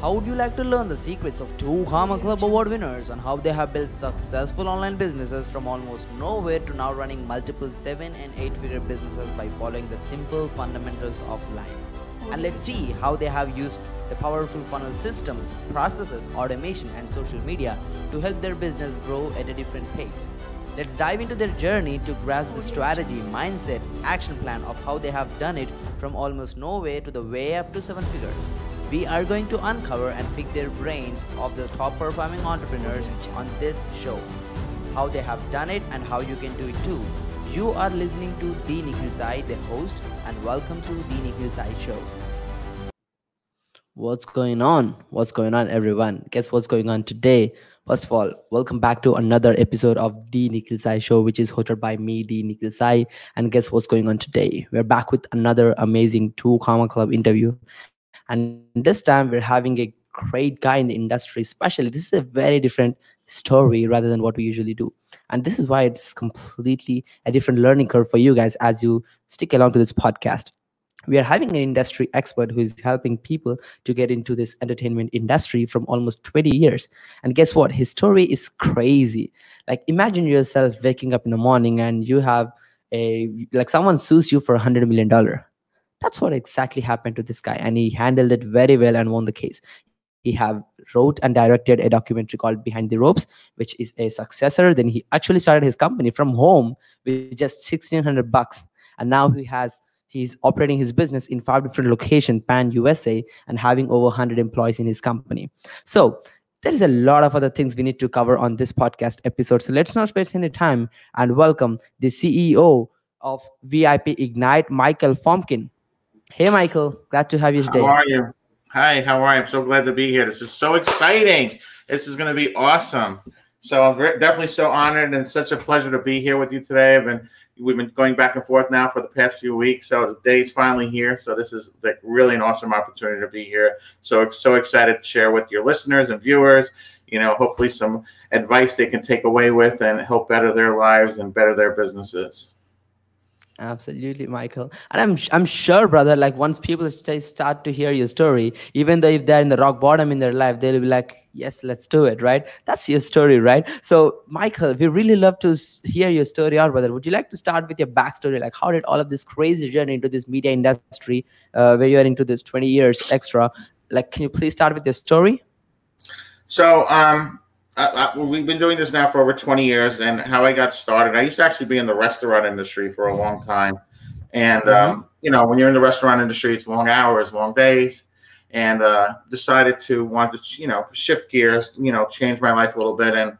How would you like to learn the secrets of two 𝗂𝗏𝗄𝗏𝗄𝗏 award winners on how they have built successful online businesses from almost nowhere to now running multiple 7- and 8-figure businesses by following the simple fundamentals of life? And let's see how they have used the powerful funnel systems, processes, automation, and social media to help their business grow at a different pace. Let's dive into their journey to grasp the strategy, mindset, action plan of how they have done it from almost nowhere to the way up to 7 figures. We are going to uncover and pick their brains of the top performing entrepreneurs on this show. How they have done it and how you can do it too. You are listening to the 𝗜παι�𝘁𝗲𝗿𝗃𝗏, the host, and welcome to the 𝗜παι�𝘁𝗲𝗏 show. What's going on? What's going on, everyone? Guess what's going on today? First of all, welcome back to another episode of the 𝗜παι�𝘁𝗲𝗏 show, which is hosted by me, the 𝗜παι�𝘁𝗏. And guess what's going on today? We're back with another amazing two 𝗂𝗏𝗄𝗏𝗄𝗏 interview. And this time we're having a great guy in the industry, especially. This is a very different story rather than what we usually do. And this is why it's completely a different learning curve for you guys as you stick along to this podcast. We are having an industry expert who is helping people to get into this entertainment industry from almost 20 years. And guess what? His story is crazy. Like, imagine yourself waking up in the morning and you have someone sues you for $100 million. That's what exactly happened to this guy. And he handled it very well and won the case. He have wrote and directed a documentary called Behind the Ropes, which is a successor. Then he actually started his company from home with just $1,600. And now he's operating his business in 5 different locations, pan USA, and having over 100 employees in his company. So there is a lot of other things we need to cover on this podcast episode. So let's not waste any time and welcome the CEO of VIPIGNITE, Michael Fomkin. Hey, Michael, glad to have you today. How are you? Hi, how are you? I'm so glad to be here. This is so exciting. This is going to be awesome. So I'm definitely so honored and such a pleasure to be here with you today. We've been going back and forth now for the past few weeks. So the day's finally here. So this is like really an awesome opportunity to be here. So excited to share with your listeners and viewers, hopefully some advice they can take away with and help better their lives and better their businesses. Absolutely, Michael. And I'm sure, brother, like once people start to hear your story, even though if they're in the rock bottom in their life, they'll be like, yes, let's do it, right? That's your story, right? So, Michael, we really love to hear your story out, brother. Would you like to start with your backstory? Like, how did all of this crazy journey into this media industry, where you're into this 20 years extra? Like, can you please start with your story? So, we've been doing this now for over 20 years, and how I got started, I used to actually be in the restaurant industry for a long time. And, when you're in the restaurant industry, it's long hours, long days, and decided to want to, shift gears, change my life a little bit. And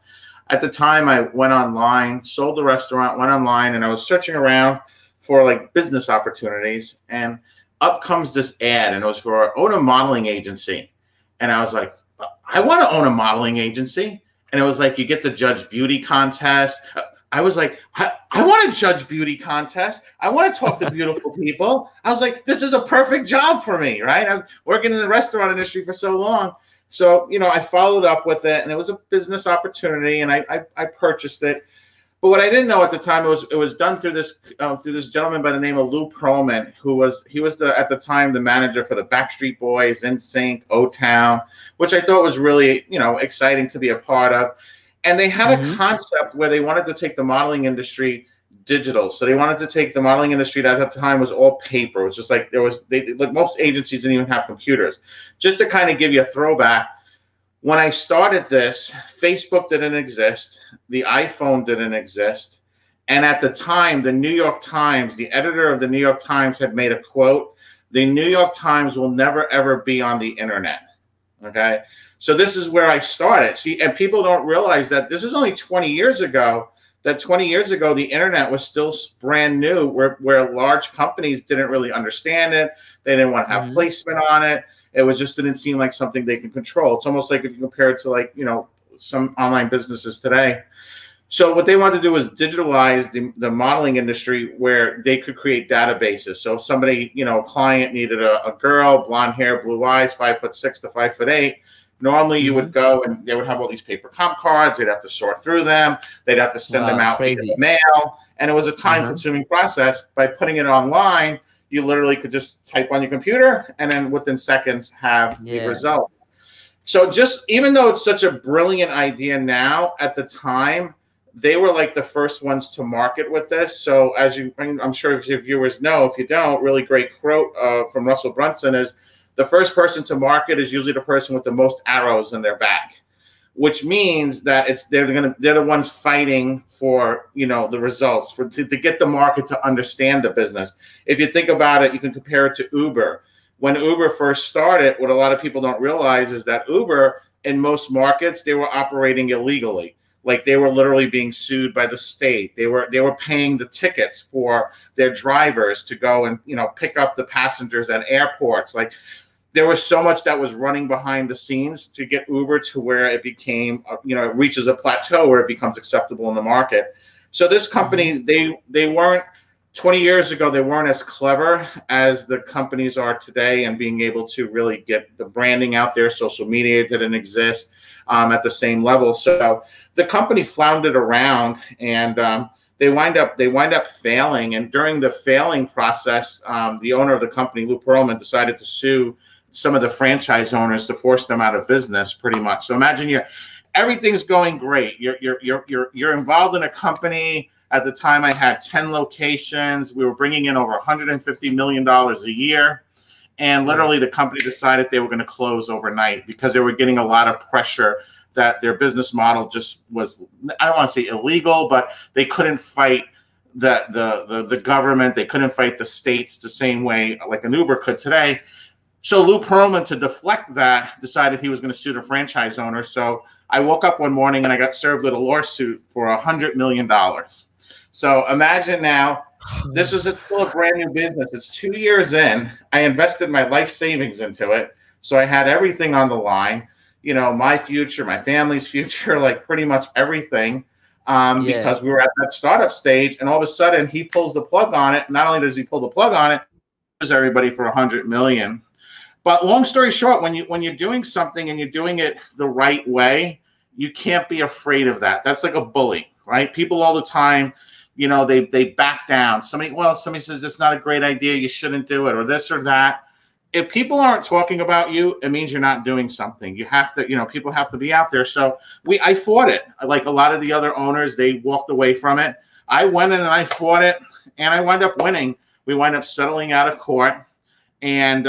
at the time I went online, sold the restaurant, went online, and I was searching around for like business opportunities. And up comes this ad, and it was for own a modeling agency. And I was like, I want to own a modeling agency. And it was like, you get to judge beauty contest. I was like, I want to judge beauty contest. I want to talk to beautiful people. I was like, this is a perfect job for me, right? I was working in the restaurant industry for so long. So, I followed up with it, and it was a business opportunity, and I purchased it. But what I didn't know at the time, it was done through this gentleman by the name of Lou Pearlman, who was at the time the manager for the Backstreet Boys, NSYNC, O-Town, which I thought was really exciting to be a part of. And they had a concept where they wanted to take the modeling industry digital. So they wanted to take the modeling industry that at the time was all paper. It was just like most agencies didn't even have computers. Just to kind of give you a throwback. When I started this, Facebook didn't exist. The iPhone didn't exist. And at the time, the New York Times, the editor of the New York Times had made a quote, "The New York Times will never, ever be on the internet." Okay. So this is where I started. See, and people don't realize that this is only 20 years ago, that 20 years ago, the internet was still brand new, where large companies didn't really understand it. They didn't want to have placement on it. It didn't seem like something they can control. It's almost like if you compare it to some online businesses today. So what they wanted to do was digitalize the modeling industry where they could create databases. So if somebody, a client needed a girl, blonde hair, blue eyes, 5'6" to 5'8", normally you would go and they would have all these paper comp cards. They'd have to sort through them. They'd have to send them out via mail. And it was a time-consuming process. By putting it online, you literally could just type on your computer and then within seconds have the result. So just even though it's such a brilliant idea now, at the time, they were like the first ones to market with this. So as I'm sure if your viewers know, if you don't, really great quote from Russell Brunson is, the first person to market is usually the person with the most arrows in their back, which means that they're the ones fighting for, you know, the results, to get the market to understand the business. If you think about it, you can compare it to Uber. When Uber first started, what a lot of people don't realize is that Uber, in most markets, they were operating illegally. Like they were literally being sued by the state. They were paying the tickets for their drivers to go and, you know, pick up the passengers at airports. Like there was so much that was running behind the scenes to get Uber to where it became, you know, it reaches a plateau where it becomes acceptable in the market. So this company, they weren't, 20 years ago, they weren't as clever as the companies are today and being able to really get the branding out there. Social media didn't exist at the same level. So the company floundered around, and they wind up failing. And during the failing process, the owner of the company, Lou Pearlman, decided to sue some of the franchise owners to force them out of business, pretty much. So imagine everything's going great. You're involved in a company. At the time, I had 10 locations. We were bringing in over $150 million a year. And literally, the company decided they were going to close overnight because they were getting a lot of pressure that their business model just was, I don't want to say illegal, but they couldn't fight the government. They couldn't fight the states the same way like an Uber could today. So Lou Pearlman, to deflect that, decided he was going to sue the franchise owner. So I woke up one morning and I got served with a lawsuit for $100 million. So imagine now, this was still a brand new business. It's 2 years in. I invested my life savings into it. So I had everything on the line, you know, my future, my family's future, like pretty much everything, because we were at that startup stage. And all of a sudden he pulls the plug on it. Not only does he pull the plug on it, he sues everybody for $100 million. But long story short, when you're doing something and you're doing it the right way, you can't be afraid of that. That's like a bully, right? People all the time, you know, they back down. Somebody says it's not a great idea, you shouldn't do it, or this or that. If people aren't talking about you, it means you're not doing something. You have to, you know, people have to be out there. So I fought it. Like a lot of the other owners, they walked away from it. I went in and I fought it, and I wound up winning. We wind up settling out of court, and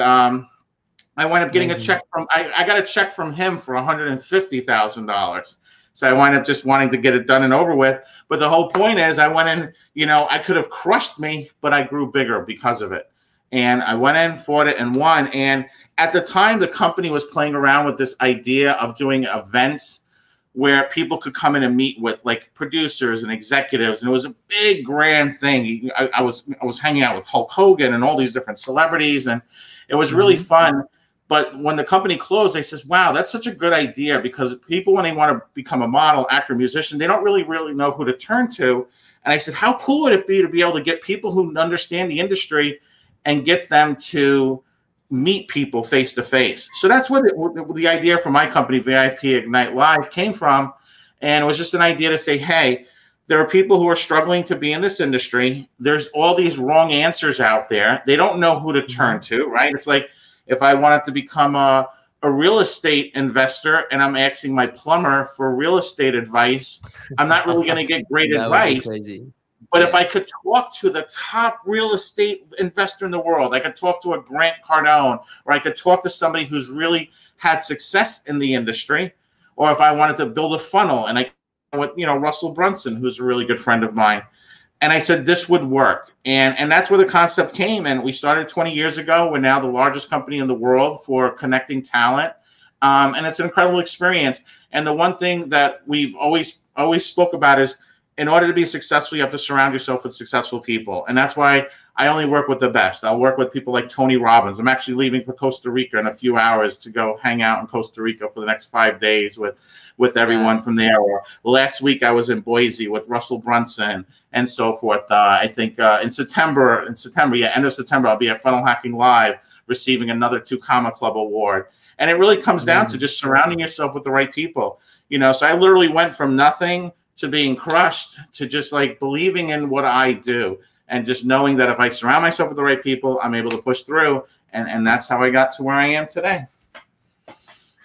I wound up getting a check from, I got a check from him for $150,000. So I wind up just wanting to get it done and over with. But the whole point is I went in, you know, I could have crushed me, but I grew bigger because of it. And I went in, fought it, and won. And at the time, the company was playing around with this idea of doing events where people could come in and meet with like producers and executives. And it was a big, grand thing. I was hanging out with Hulk Hogan and all these different celebrities. And it was really fun. But when the company closed, they says, wow, that's such a good idea, because people, when they want to become a model, actor, musician, they don't really know who to turn to. And I said, how cool would it be able to get people who understand the industry and get them to meet people face to face? So that's where the idea for my company, VIPIGNITE Live, came from. And it was just an idea to say, hey, there are people who are struggling to be in this industry. There's all these wrong answers out there. They don't know who to turn to, right? It's like, if I wanted to become a real estate investor and I'm asking my plumber for real estate advice, I'm not really going to get great advice. But if I could talk to the top real estate investor in the world, I could talk to a Grant Cardone, or I could talk to somebody who's really had success in the industry, or if I wanted to build a funnel, and I with, you know, Russell Brunson, who's a really good friend of mine. And I said, this would work. And that's where the concept came. And we started 20 years ago. We're now the largest company in the world for connecting talent. And it's an incredible experience. And the one thing that we've always spoke about is, in order to be successful, you have to surround yourself with successful people. And that's why I only work with the best. I'll work with people like Tony Robbins. I'm actually leaving for Costa Rica in a few hours to go hang out in Costa Rica for the next 5 days with everyone from there. Or last week I was in Boise with Russell Brunson and so forth. I think in September, end of September, I'll be at Funnel Hacking Live receiving another 𝗂𝗶𝗶𝗄𝗏 award. And it really comes down to just surrounding yourself with the right people. You know, so I literally went from nothing to being crushed to just like believing in what I do, and just knowing that if I surround myself with the right people, I'm able to push through. And that's how I got to where I am today.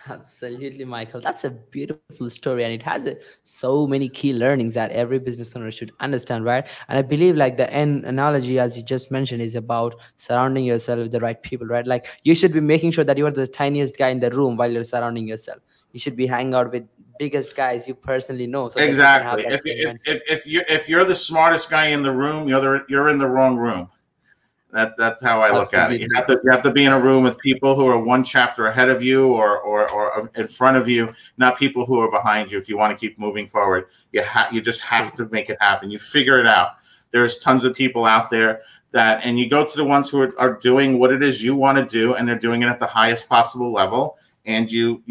Absolutely, Michael. That's a beautiful story, and it has so many key learnings that every business owner should understand, right? And I believe, like the end analogy, as you just mentioned, is about surrounding yourself with the right people, right? Like you should be making sure that you are the tiniest guy in the room while you're surrounding yourself. You should be hanging out with biggest guys you personally know, so that you can have Exactly. that same mindset. If you're the smartest guy in the room, you're in the wrong room. That's how I look at it. Absolutely. You have to be in a room with people who are one chapter ahead of you or in front of you, not people who are behind you. If you want to keep moving forward, you just have to make it happen. You figure it out. There's tons of people out there and you go to the ones who are doing what it is you want to do, and they're doing it at the highest possible level, and you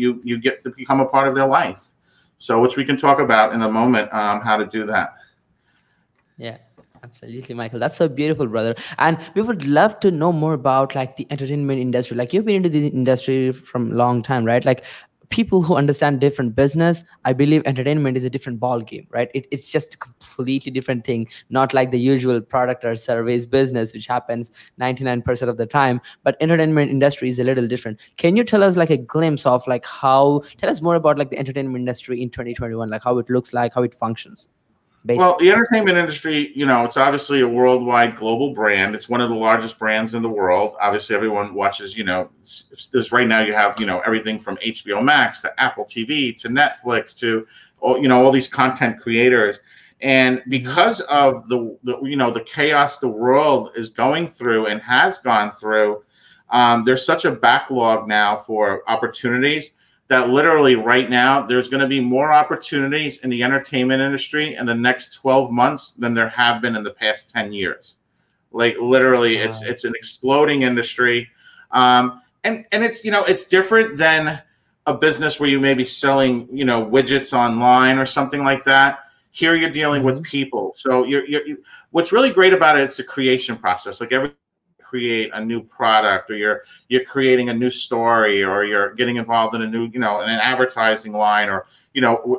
get to become a part of their life. So, which we can talk about in a moment, how to do that. Yeah. Absolutely, Michael. That's so beautiful, brother. And we would love to know more about like the entertainment industry. Like you've been into the industry from a long time, right? Like people who understand different business, I believe entertainment is a different ball game, right? It's just a completely different thing, not like the usual product or service business, which happens 99% of the time. But entertainment industry is a little different. Can you tell us like a glimpse of like tell us more about like the entertainment industry in 2021, like how it looks like, how it functions? Well, Basically. the entertainment industry, it's obviously a worldwide global brand. It's one of the largest brands in the world. Obviously, everyone watches, this right now you have, everything from HBO Max to Apple TV to Netflix to, all these content creators. And because of the chaos the world is going through and has gone through, there's such a backlog now for opportunities that literally right now there's going to be more opportunities in the entertainment industry in the next 12 months than there have been in the past 10 years. Like literally, it's an exploding industry, and it's it's different than a business where you may be selling widgets online or something like that. Here you're dealing with people, so what's really great about it is the creation process. Like create a new product, or you're creating a new story, or you're getting involved in a new in an advertising line, or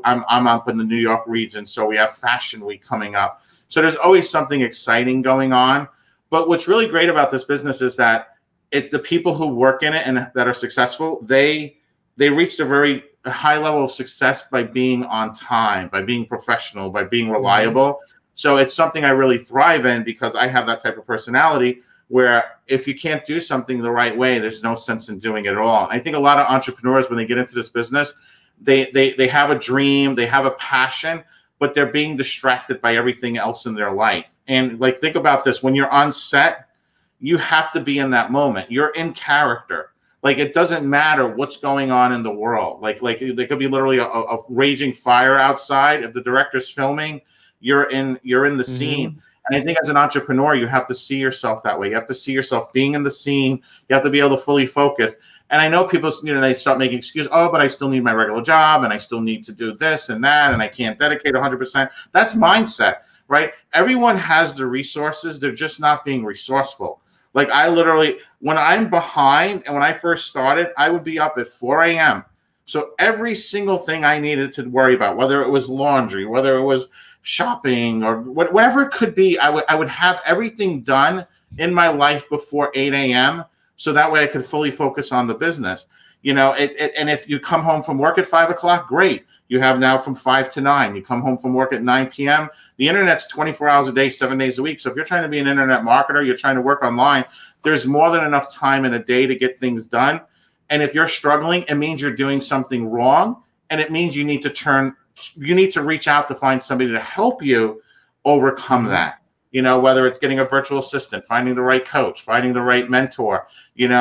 I'm up in the New York region, so we have Fashion Week coming up. So there's always something exciting going on. But what's really great about this business is that it's the people who work in it and that are successful, they reached a very high level of success by being on time, by being professional, by being reliable. So it's something I really thrive in, because I have that type of personality where if you can't do something the right way, there's no sense in doing it at all. I think a lot of entrepreneurs, when they get into this business, they have a dream, they have a passion, but they're being distracted by everything else in their life. And like, think about this, when you're on set, you have to be in that moment. You're in character. Like, it doesn't matter what's going on in the world. Like there could be literally a raging fire outside. If the director's filming, you're in the scene. And I think as an entrepreneur, you have to see yourself that way. You have to see yourself being in the scene. You have to be able to fully focus. And I know people, they start making excuses. Oh, but I still need my regular job, and I still need to do this and that, and I can't dedicate 100%. That's mindset, right? Everyone has the resources. They're just not being resourceful. Like, I literally, when I'm behind, and when I first started, I would be up at 4 a.m. So every single thing I needed to worry about, whether it was laundry, whether it was shopping, or whatever it could be, I would have everything done in my life before 8 a.m. so that way I could fully focus on the business. And if you come home from work at 5 o'clock, great. You have now from 5 to 9. You come home from work at 9 p.m. The internet's 24 hours a day, 7 days a week. So if you're trying to be an internet marketer, you're trying to work online, there's more than enough time in a day to get things done. And if you're struggling, it means you're doing something wrong. And it means you need to reach out to find somebody to help you overcome that. Whether it's getting a virtual assistant, finding the right coach, finding the right mentor,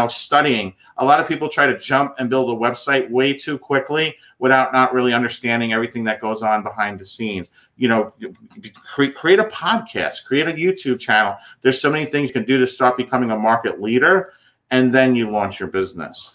studying. A lot of people try to jump and build a website way too quickly without not really understanding everything that goes on behind the scenes. Create a podcast, create a YouTube channel. There's so many things you can do to start becoming a market leader, and then you launch your business.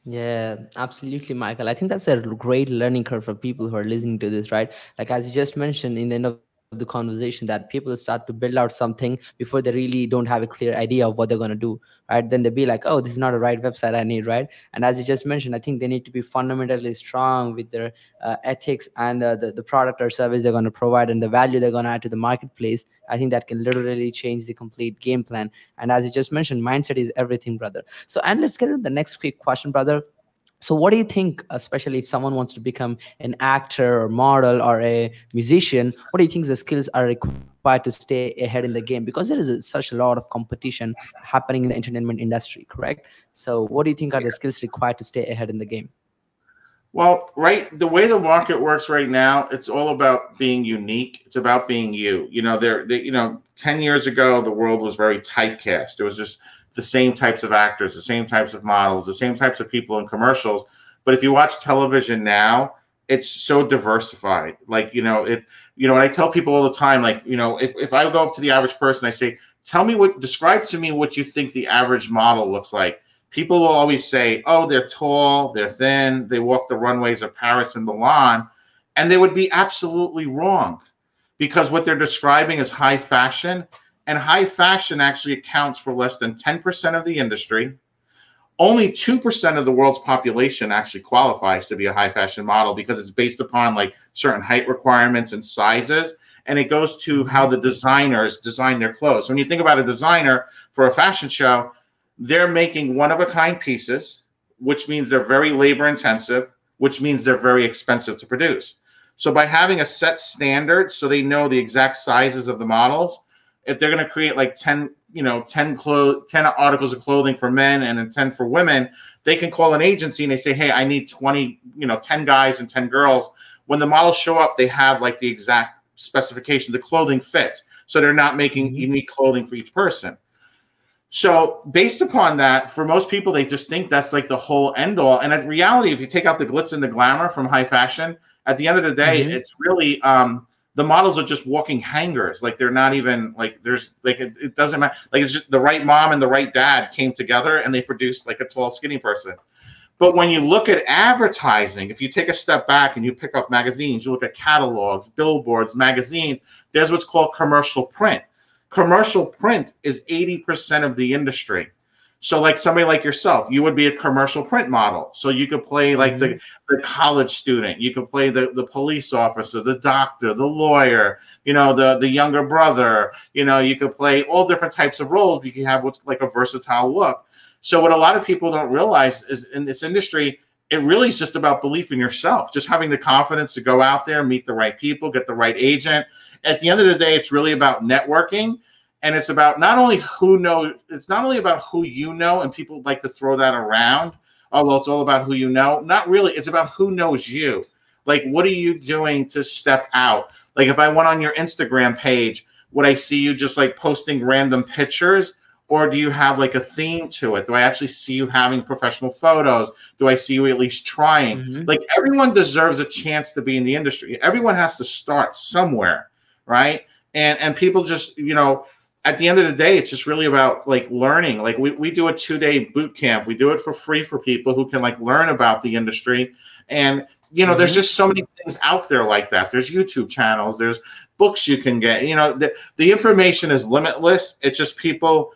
Yeah, absolutely, Michael. I think that's a great learning curve for people who are listening to this, right? Like, as you just mentioned in the end of the conversation, that people start to build out something before they really don't have a clear idea of what they're going to do, right? Then they'll be like, oh, this is not a right website I need, right? And as you just mentioned, I think they need to be fundamentally strong with their ethics and the product or service they're going to provide and the value they're going to add to the marketplace. I think that can literally change the complete game plan. And as you just mentioned, mindset is everything, brother. So, and let's get into the next quick question, brother. So what do you think, especially if someone wants to become an actor or model or a musician, what do you think the skills are required to stay ahead in the game? Because there is such a lot of competition happening in the entertainment industry, correct? So what do you think are the skills required to stay ahead in the game? Well, right, the way the market works right now, it's all about being unique. It's about being you. You know, 10 years ago, the world was very typecast. It was just the same types of actors, the same types of models, the same types of people in commercials. But if you watch television now, it's so diversified. Like, when I tell people all the time, like, if I go up to the average person, I say, describe to me what you think the average model looks like. People will always say, oh, they're tall, they're thin, they walk the runways of Paris and Milan. And they would be absolutely wrong, because what they're describing is high fashion. And high fashion actually accounts for less than 10% of the industry. Only 2% of the world's population actually qualifies to be a high fashion model, because it's based upon like certain height requirements and sizes. And it goes to how the designers design their clothes. So when you think about a designer for a fashion show, they're making one-of-a-kind pieces, which means they're very labor-intensive, which means they're very expensive to produce. So by having a set standard, so they know the exact sizes of the models, if they're going to create like 10 articles of clothing for men and then 10 for women, they can call an agency and they say, hey, I need 10 guys and 10 girls. When the models show up, they have like the exact specification, the clothing fits. So they're not making unique clothing for each person. So based upon that, for most people, they just think that's like the whole end all. And in reality, if you take out the glitz and the glamour from high fashion, at the end of the day, it's really the models are just walking hangers. Like they're not even like it doesn't matter. Like it's just the right mom and the right dad came together and they produced like a tall, skinny person. But when you look at advertising, if you take a step back and you pick up magazines, you look at catalogs, billboards, magazines, there's what's called commercial print. Commercial print is 80% of the industry. So like somebody like yourself, you would be a commercial print model. So you could play like the college student, you could play the police officer, the doctor, the lawyer, the younger brother, you could play all different types of roles. You can have what's like a versatile look. So what a lot of people don't realize is in this industry, it really is just about belief in yourself, just having the confidence to go out there, meet the right people, get the right agent. At the end of the day, it's really about networking. And it's about it's not only about who you know, and people like to throw that around. Oh, well, it's all about who you know. Not really. It's about who knows you. Like, what are you doing to step out? Like, if I went on your Instagram page, would I see you just like posting random pictures? Or do you have like a theme to it? Do I actually see you having professional photos? Do I see you at least trying? Like, everyone deserves a chance to be in the industry. Everyone has to start somewhere, right? And people just, at the end of the day, it's just really about like learning. Like we do a 2-day boot camp. We do it for free for people who can like learn about the industry. And, there's just so many things out there like that. There's YouTube channels, there's books you can get, the information is limitless. It's just people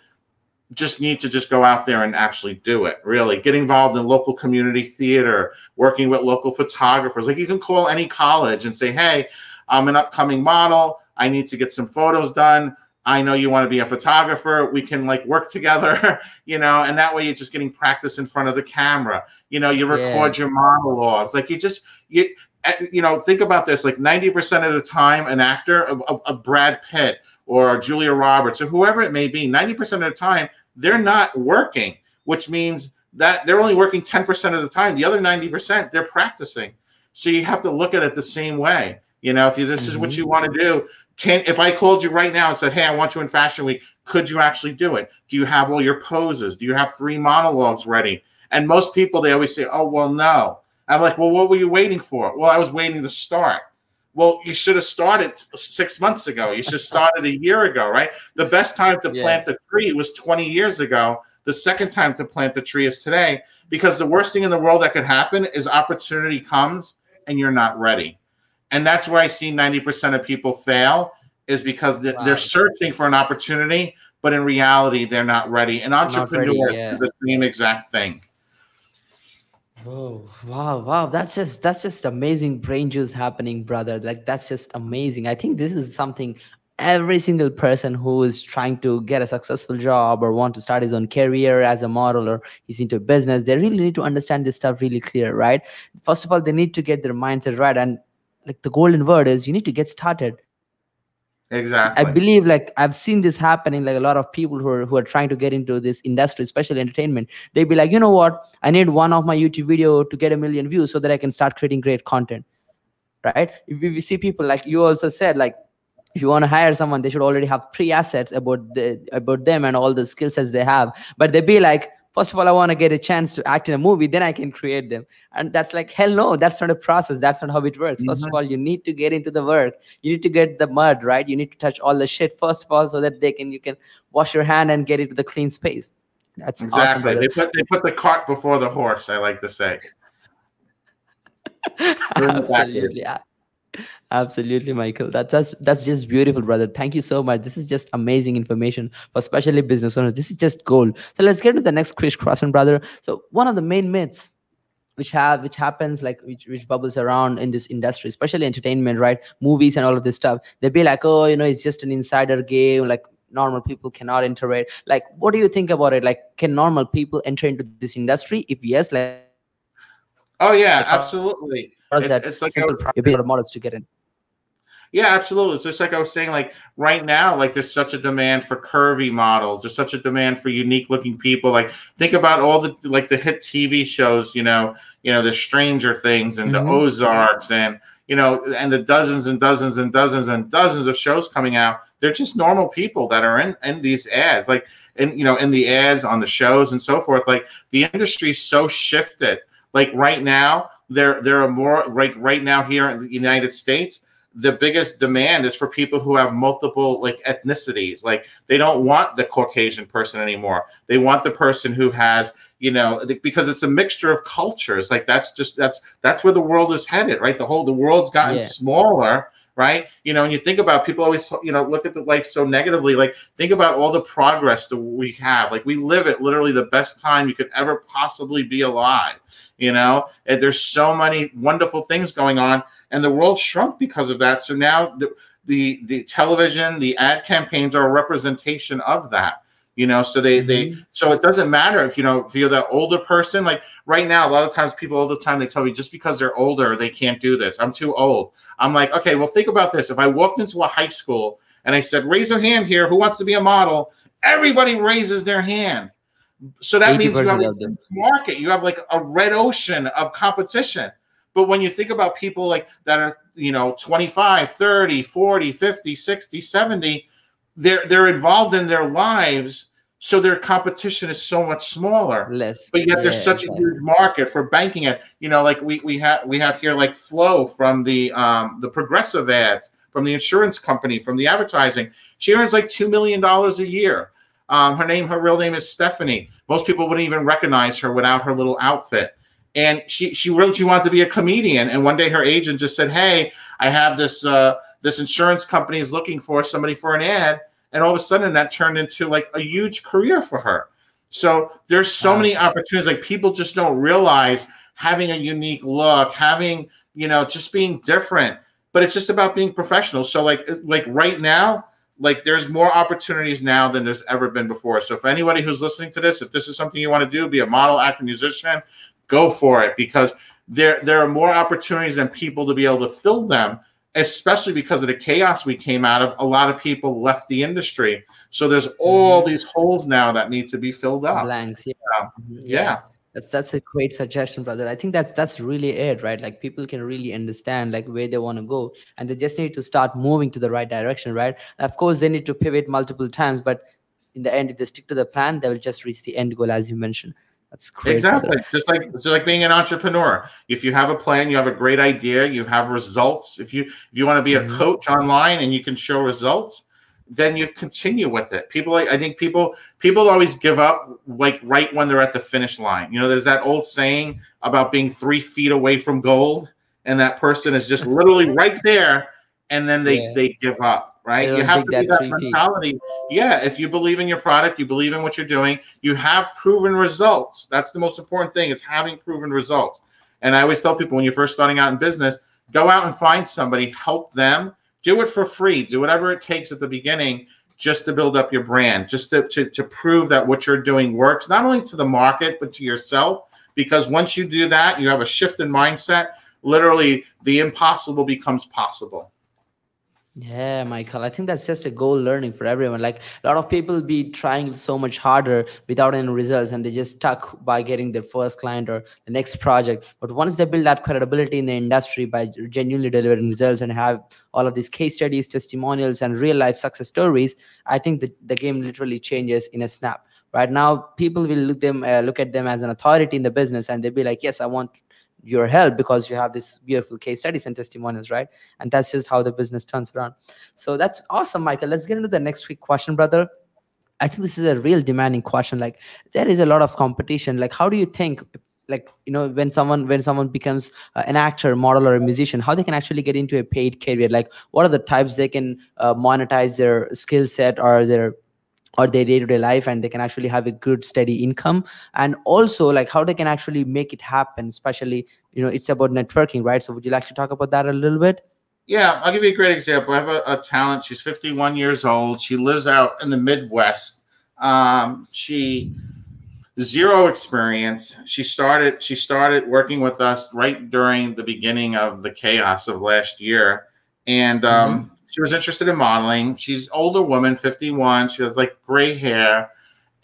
just need to just go out there and actually do it. Really get involved in local community theater, working with local photographers. Like you can call any college and say, hey, I'm an upcoming model. I need to get some photos done. I know you want to be a photographer. We can like work together, and that way you're just getting practice in front of the camera. You record your monologues. Like you think about this, like 90% of the time, an actor, a Brad Pitt or Julia Roberts or whoever it may be, 90% of the time, they're not working, which means that they're only working 10% of the time. The other 90%, they're practicing. So you have to look at it the same way. If this is what you want to do, if I called you right now and said, hey, I want you in Fashion Week, could you actually do it? Do you have all your poses? Do you have 3 monologues ready? And most people, they always say, oh, well, no. I'm like, well, what were you waiting for? Well, I was waiting to start. Well, you should have started 6 months ago. You should have started a year ago, right? The best time to plant the tree was 20 years ago. The second time to plant the tree is today, because the worst thing in the world that could happen is opportunity comes and you're not ready. And that's where I see 90% of people fail, is because they're searching for an opportunity, but in reality, they're not ready. And entrepreneurs do the same exact thing. Oh, wow. That's just amazing brain juice happening, brother. Like, that's just amazing. I think this is something every single person who is trying to get a successful job or want to start his own career as a model, or he's into business, they really need to understand this stuff really clear, right? First of all, they need to get their mindset right. And like the golden word is, you need to get started. I Exactly. believe, like, I've seen this happening, like a lot of people who are trying to get into this industry, especially entertainment. They'd be like, you know what, I need one of my YouTube video to get 1 million views so that I can start creating great content, right? If we see people, like you also said, like, if you want to hire someone, they should already have pre-assets about them and all the skill sets they have. But they be like, first of all, I want to get a chance to act in a movie, then I can create them. And that's like, hell no, that's not a process. That's not how it works. First of all, you need to get into the work. You need to get the mud, right? You need to touch all the shit first of all, so that you can wash your hand and get into the clean space. That's awesome, Exactly. brother. They put the cart before the horse, I like to say. Absolutely. Absolutely, Michael. That's just beautiful, brother. Thank you so much. This is just amazing information for especially business owners. This is just gold. So let's get to the next question, brother. So one of the main myths which happens, like which bubbles around in this industry, especially entertainment, right? Movies and all of this stuff. They'd be like, oh, it's just an insider game. Like normal people cannot enter it. Like, what do you think about it? Like, can normal people enter into this industry? If yes, like, oh yeah, absolutely. It's like simple models to get in. Yeah, absolutely. It's just like I was saying, like right now, like there's such a demand for curvy models. There's such a demand for unique looking people. Like think about all the hit TV shows, the Stranger Things and the Ozarks and, and the dozens and dozens and dozens and dozens of shows coming out. They're just normal people that are in these ads, like, in the ads on the shows and so forth. Like the industry's so shifted. Like right now, there are more, like right now here in the United States, the biggest demand is for people who have multiple like ethnicities. Like they don't want the Caucasian person anymore. They want the person who has, because it's a mixture of cultures. Like that's where the world is headed, right? The world's gotten smaller, right? And you think about, people always, look at the life so negatively. Like think about all the progress that we have. Like we live at literally the best time you could ever possibly be alive, and there's so many wonderful things going on, and the world shrunk because of that. So now the television, the ad campaigns are a representation of that. So so it doesn't matter if you're the older person. Like right now, a lot of times people all the time, they tell me just because they're older, they can't do this. I'm too old. I'm like, okay, well, think about this. If I walked into a high school and I said, raise your hand here, who wants to be a model? Everybody raises their hand. So that means you have a market. You have like a red ocean of competition. But when you think about people like that are, 25, 30, 40, 50, 60, 70, they're involved in their lives, so their competition is so much smaller. But yet there's such a huge market for banking it. Like we have here like Flo from the Progressive ads, from the insurance company, from the advertising. She earns like $2 million a year. Her real name is Stephanie. Most people wouldn't even recognize her without her little outfit. And she wanted to be a comedian. And one day her agent just said, hey, I have this insurance company is looking for somebody for an ad. And all of a sudden that turned into like a huge career for her. So there's so many opportunities. Like people just don't realize having a unique look, having, just being different, but it's just about being professional. So like right now, like there's more opportunities now than there's ever been before. So for anybody who's listening to this, if this is something you want to do, be a model, actor, musician, go for it, because there are more opportunities than people to be able to fill them, especially because of the chaos we came out of. A lot of people left the industry. So there's all these holes now that need to be filled up. Blanks, yeah. That's a great suggestion, brother. I think that's really it, right? Like people can really understand like where they want to go, and they just need to start moving to the right direction, right? And of course, they need to pivot multiple times, but in the end, if they stick to the plan, they will just reach the end goal, as you mentioned. That's great. Exactly. Just like being an entrepreneur. If you have a plan, you have a great idea, you have results. If you want to be a coach online and you can show results, then you continue with it. I think people always give up like right when they're at the finish line. There's that old saying about being 3 feet away from gold, and that person is just literally right there, and then they give up. Right? You have to be that mentality. Yeah, if you believe in your product, you believe in what you're doing, you have proven results. That's the most important thing, is having proven results. And I always tell people, when you're first starting out in business, go out and find somebody, help them Do it for free. Do whatever it takes at the beginning just to build up your brand, just to prove that what you're doing works, not only to the market, but to yourself. Because once you do that, you have a shift in mindset. Literally, the impossible becomes possible. Yeah, Michael, I think that's just a goal learning for everyone. Like a lot of people be trying so much harder without any results, and they just stuck by getting their first client or the next project. But once they build that credibility in the industry by genuinely delivering results and have all of these case studies, testimonials, and real life success stories, I think the game literally changes in a snap. Right now, people will look at them as an authority in the business, and they'll be like, yes, I want your help because you have this beautiful case studies and testimonials, right? And that's just how the business turns around. So that's awesome, Michael. Let's get into the next week question, brother. I think this is a real demanding question. Like, there is a lot of competition. Like, how do you think, like, you know, when someone becomes an actor, model, or a musician, how they can actually get into a paid career? Like, what are the types they can monetize their skill set or their day-to-day life, and they can actually have a good steady income? And also, like, how they can actually make it happen, especially, you know, it's about networking, right? So would you like to talk about that a little bit? Yeah, I'll give you a great example. I have a talent. She's 51 years old. She lives out in the Midwest. She zero experience. She started working with us right during the beginning of the chaos of last year. And she was interested in modeling. She's an older woman, 51. She has like gray hair.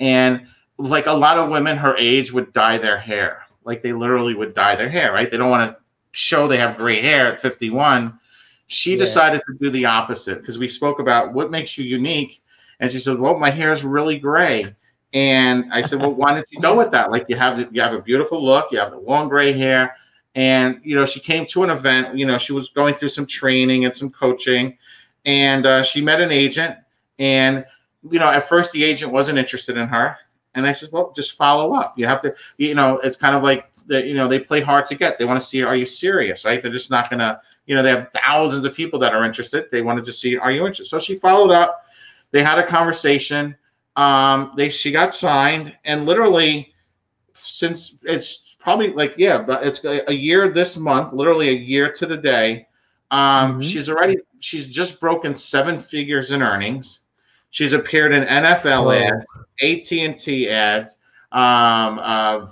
And like a lot of women her age would dye their hair. Like they literally would dye their hair, right? They don't want to show they have gray hair at 51. She decided to do the opposite because we spoke about what makes you unique. And she said, well, my hair is really gray. And I said, well, why don't you go with that? Like you have a beautiful look. You have the long gray hair. And, you know, she came to an event, you know, she was going through some training and some coaching, and she met an agent. And, you know, at first the agent wasn't interested in her. And I said, well, just follow up. You have to, you know, it's kind of like, you know, they play hard to get. They want to see, are you serious, right? They're just not going to, you know, they have thousands of people that are interested. They wanted to see, are you interested? So she followed up. They had a conversation. She got signed, and literally since it's probably like, yeah, but it's a year this month, literally a year to the day. She's just broken 7 figures in earnings. She's appeared in NFL ads, AT&T ads,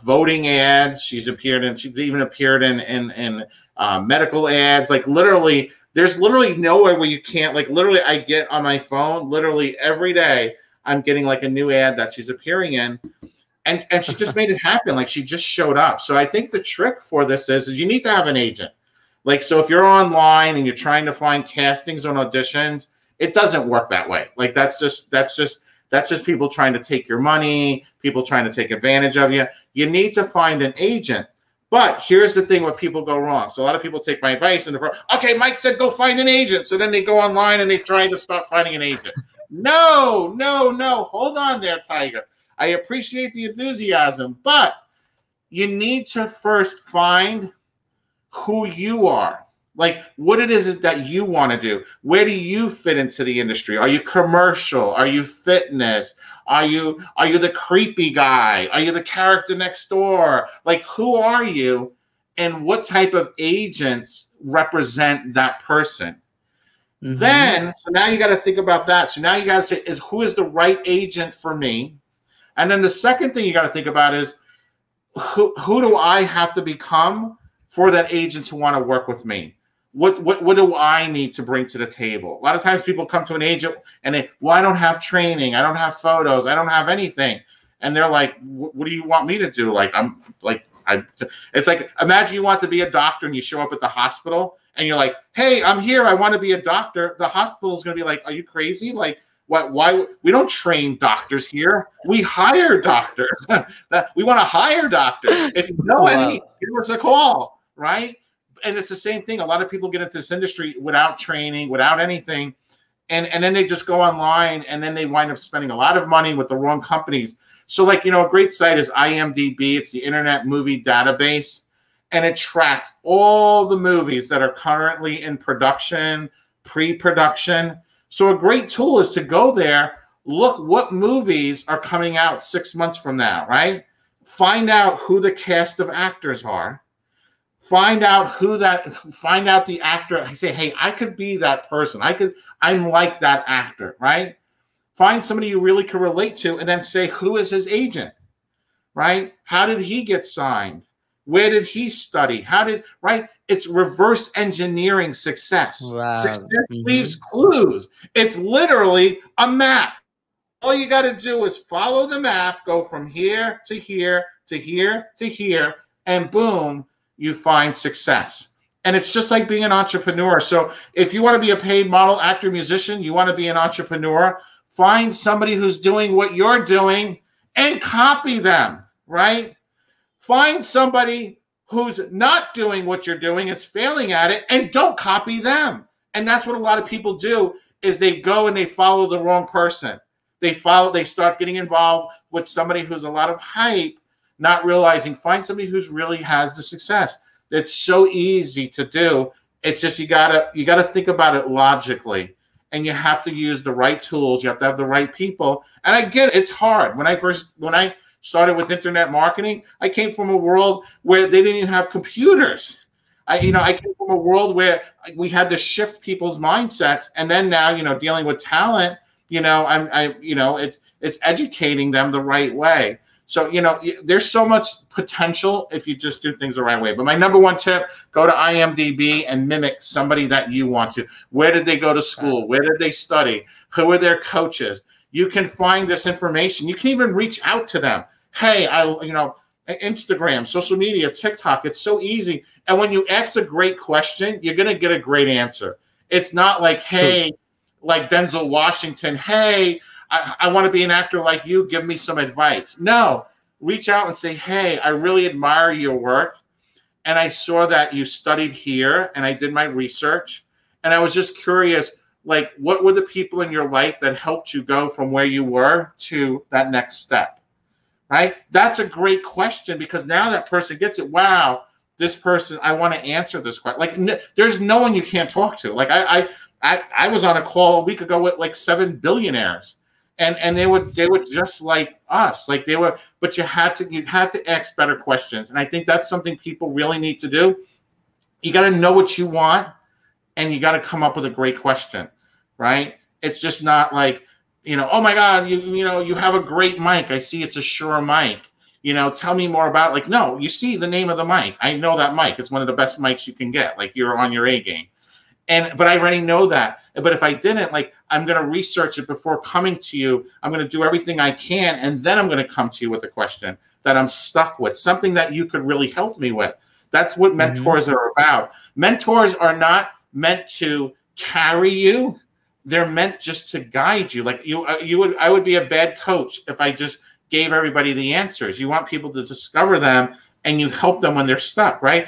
voting ads. She's even appeared in medical ads. Like literally, there's literally nowhere where you can't, like literally I get on my phone, literally every day I'm getting like a new ad that she's appearing in. And she just made it happen. Like she just showed up. So I think the trick for this is you need to have an agent. Like, so if you're online and you're trying to find castings on auditions, it doesn't work that way. Like that's just people trying to take your money, people trying to take advantage of you. You need to find an agent. But here's the thing where people go wrong. So a lot of people take my advice and they're, okay, Mike said go find an agent. So then they go online and they try to start finding an agent. No. Hold on there, Tiger. I appreciate the enthusiasm, but you need to first find who you are. Like what it is that you want to do. Where do you fit into the industry? Are you commercial? Are you fitness? Are you the creepy guy? Are you the character next door? Like who are you, and what type of agents represent that person? Then, so now you got to think about that. So now you got to say, who is the right agent for me? And then the second thing you got to think about is who do I have to become for that agent to want to work with me? What do I need to bring to the table? A lot of times people come to an agent and I don't have training, I don't have photos, I don't have anything, and they're like, what do you want me to do? Like it's like, imagine you want to be a doctor and you show up at the hospital and you're like, hey, I'm here, I want to be a doctor. The hospital is going to be like, are you crazy? Like, why we don't train doctors here. We hire doctors. We want to hire doctors. If you know any, give us a call, right? And it's the same thing. A lot of people get into this industry without training, without anything, and then they just go online and then they wind up spending a lot of money with the wrong companies. So like, you know, a great site is IMDb. It's the Internet Movie Database, and it tracks all the movies that are currently in production, pre-production. So a great tool is to go there, look what movies are coming out 6 months from now, right? Find out who the cast of actors are. find out find out the actor. I say, hey, I could be that person. I'm like that actor, right? Find somebody you really can relate to, and then say, who is his agent, right? How did he get signed? Where did he study? Right? It's reverse engineering success. Wow. Success leaves clues. It's literally a map. All you got to do is follow the map, go from here to here to here to here, and boom, you find success. And it's just like being an entrepreneur. So if you want to be a paid model, actor, musician, you want to be an entrepreneur, find somebody who's doing what you're doing and copy them, right? Find somebody who's not doing what you're doing, is failing at it, and don't copy them. And that's what a lot of people do, is they go and they follow the wrong person. They start getting involved with somebody who's a lot of hype, not realizing, find somebody who's really has the success. It's so easy to do. It's just you gotta think about it logically, and you have to use the right tools. You have to have the right people. And I get it, it's hard. When I started with internet marketing, I came from a world where they didn't even have computers. I came from a world where we had to shift people's mindsets, and then now, dealing with talent, it's educating them the right way. So, there's so much potential if you just do things the right way. But my number one tip, go to IMDb and mimic somebody that you want to. Where did they go to school? Where did they study? Who are their coaches? You can find this information. You can even reach out to them. Hey, Instagram, social media, TikTok, it's so easy. And when you ask a great question, you're going to get a great answer. It's not like, hey, like Denzel Washington, hey, I want to be an actor like you, give me some advice. No, reach out and say, hey, I really admire your work, and I saw that you studied here, and I did my research, and I was just curious, like, what were the people in your life that helped you go from where you were to that next step? Right? That's a great question, because now that person gets it. Wow, this person, I want to answer this question. Like, there's no one you can't talk to. Like, I was on a call a week ago with like 7 billionaires, and they were just like us. Like, they were, but you had to ask better questions. And I think that's something people really need to do. You got to know what you want, and you got to come up with a great question, right? It's just not like, oh my God, you have a great mic. I see it's a Shure mic. Tell me more about it. Like, no, you see the name of the mic. I know that mic. It's one of the best mics you can get. Like, you're on your A game. But I already know that. But if I didn't, like, I'm going to research it before coming to you. I'm going to do everything I can, and then I'm going to come to you with a question that I'm stuck with, something that you could really help me with. That's what mentors are about. Mentors are not meant to carry you. They're meant just to guide you. Like, I would be a bad coach if I just gave everybody the answers. You want people to discover them, and you help them when they're stuck, right?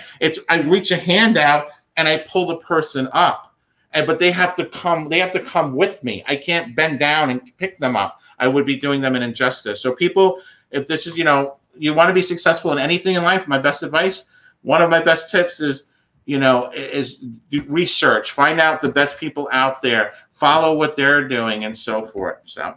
I reach a hand out and I pull the person up, but they have to come with me. I can't bend down and pick them up. I would be doing them an injustice. So people, if this is, you want to be successful in anything in life, my best advice, one of my best tips is do research, find out the best people out there, follow what they're doing, and so forth. So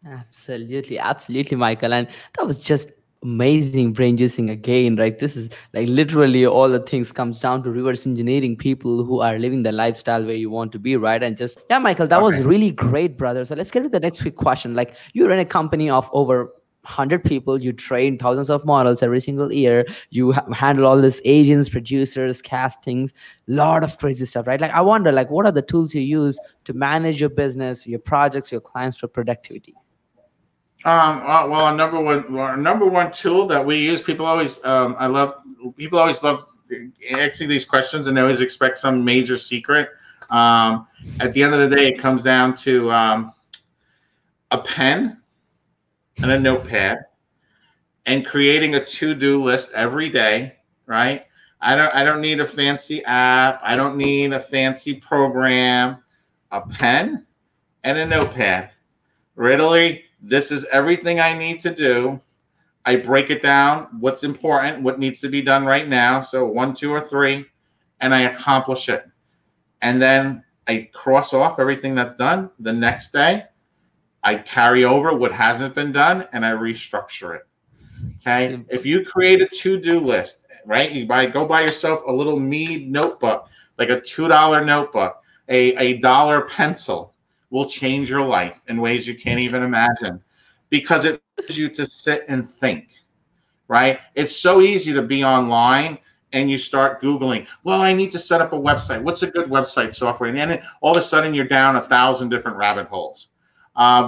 absolutely, Michael. And that was just amazing brain juicing again, right? This is like literally all the things comes down to reverse engineering people who are living the lifestyle where you want to be, right? And just, yeah, Michael, that was really great, brother. So let's get to the next quick question. Like, you're in a company of over 100 people, you train thousands of models every single year, you handle all these agents, producers, castings, lot of crazy stuff, right? Like, I wonder, like, what are the tools you use to manage your business, your projects, your clients for productivity? Well, our number one tool that we use, people always love asking these questions, and they always expect some major secret. At the end of the day, it comes down to a pen and a notepad, and creating a to-do list every day, right? I don't need a fancy app. I don't need a fancy program. A pen and a notepad. Literally, this is everything I need to do. I break it down, what's important, what needs to be done right now. So 1, 2, or 3, and I accomplish it. And then I cross off everything that's done. The next day, I carry over what hasn't been done, and I restructure it. Okay. If you create a to-do list right? Go buy yourself a little Mead notebook, like a $2 notebook, a dollar pencil will change your life in ways you can't even imagine, because it forces you to sit and think, right? It's so easy to be online and you start Googling, well, I need to set up a website. What's a good website software? And then all of a sudden you're down 1,000 different rabbit holes.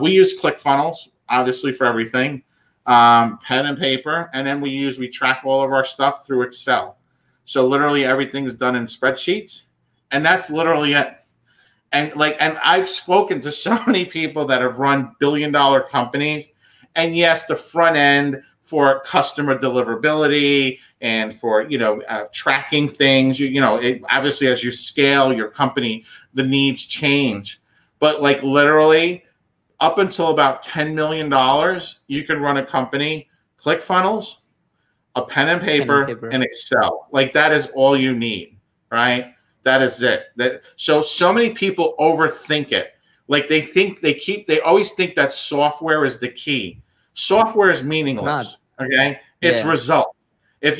We use ClickFunnels, obviously, for everything, pen and paper. And then we track all of our stuff through Excel. So literally everything is done in spreadsheets, and that's literally it. And I've spoken to so many people that have run billion-dollar companies, and yes, the front end for customer deliverability and for tracking things, obviously as you scale your company, the needs change. But like literally, up until about $10 million, you can run a company, ClickFunnels, a pen and paper, and Excel. Like that is all you need, right? That is it. So many people overthink it. Like they always think that software is the key. Software is meaningless. Okay, it's result. If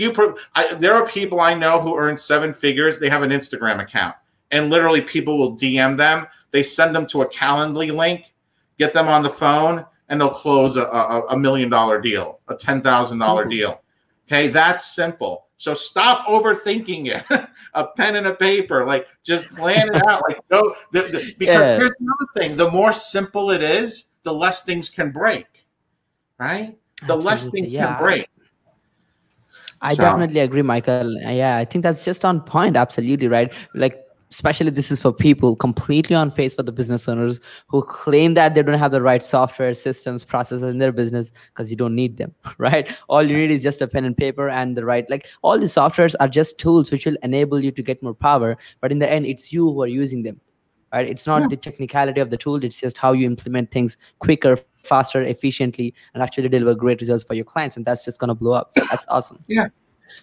there are people I know who earn 7 figures. They have an Instagram account, and literally people will DM them. They send them to a Calendly link, get them on the phone, and they'll close a $1 million deal, a $10,000 deal. Okay, that's simple. So stop overthinking it. A pen and a paper, like just plan it out. Like go because here's another thing: the more simple it is, the less things can break. Right? The less things can break. I definitely agree, Michael. Yeah, I think that's just on point. Absolutely right. Like, especially this is for people completely on face for the business owners who claim that they don't have the right software systems processes in their business, because you don't need them, right? All you need is just a pen and paper and the right, like all the softwares are just tools which will enable you to get more power. But in the end, it's you who are using them, right? It's not the technicality of the tool. It's just how you implement things quicker, faster, efficiently, and actually deliver great results for your clients. And that's just going to blow up. That's awesome. Yeah.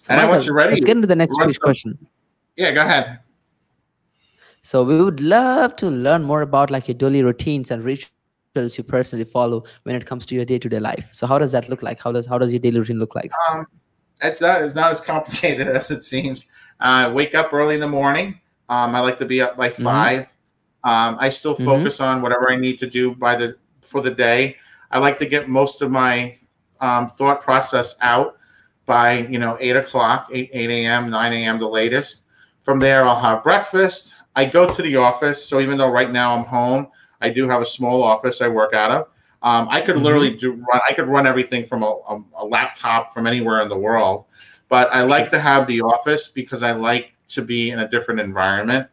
So and once you're ready, let's get into the next question. Yeah, go ahead. So we would love to learn more about like your daily routines and rituals you personally follow when it comes to your day-to-day life. So how does that look like? How does your daily routine look like? It's not as complicated as it seems. I wake up early in the morning. I like to be up by 5. I still focus on whatever I need to do for the day. I like to get most of my thought process out by 8 o'clock, 8 a.m., 9 a.m. the latest. From there, I'll have breakfast. I go to the office. So even though right now I'm home, I do have a small office I work out of. I could literally run everything from a laptop from anywhere in the world. But I like to have the office because I like to be in a different environment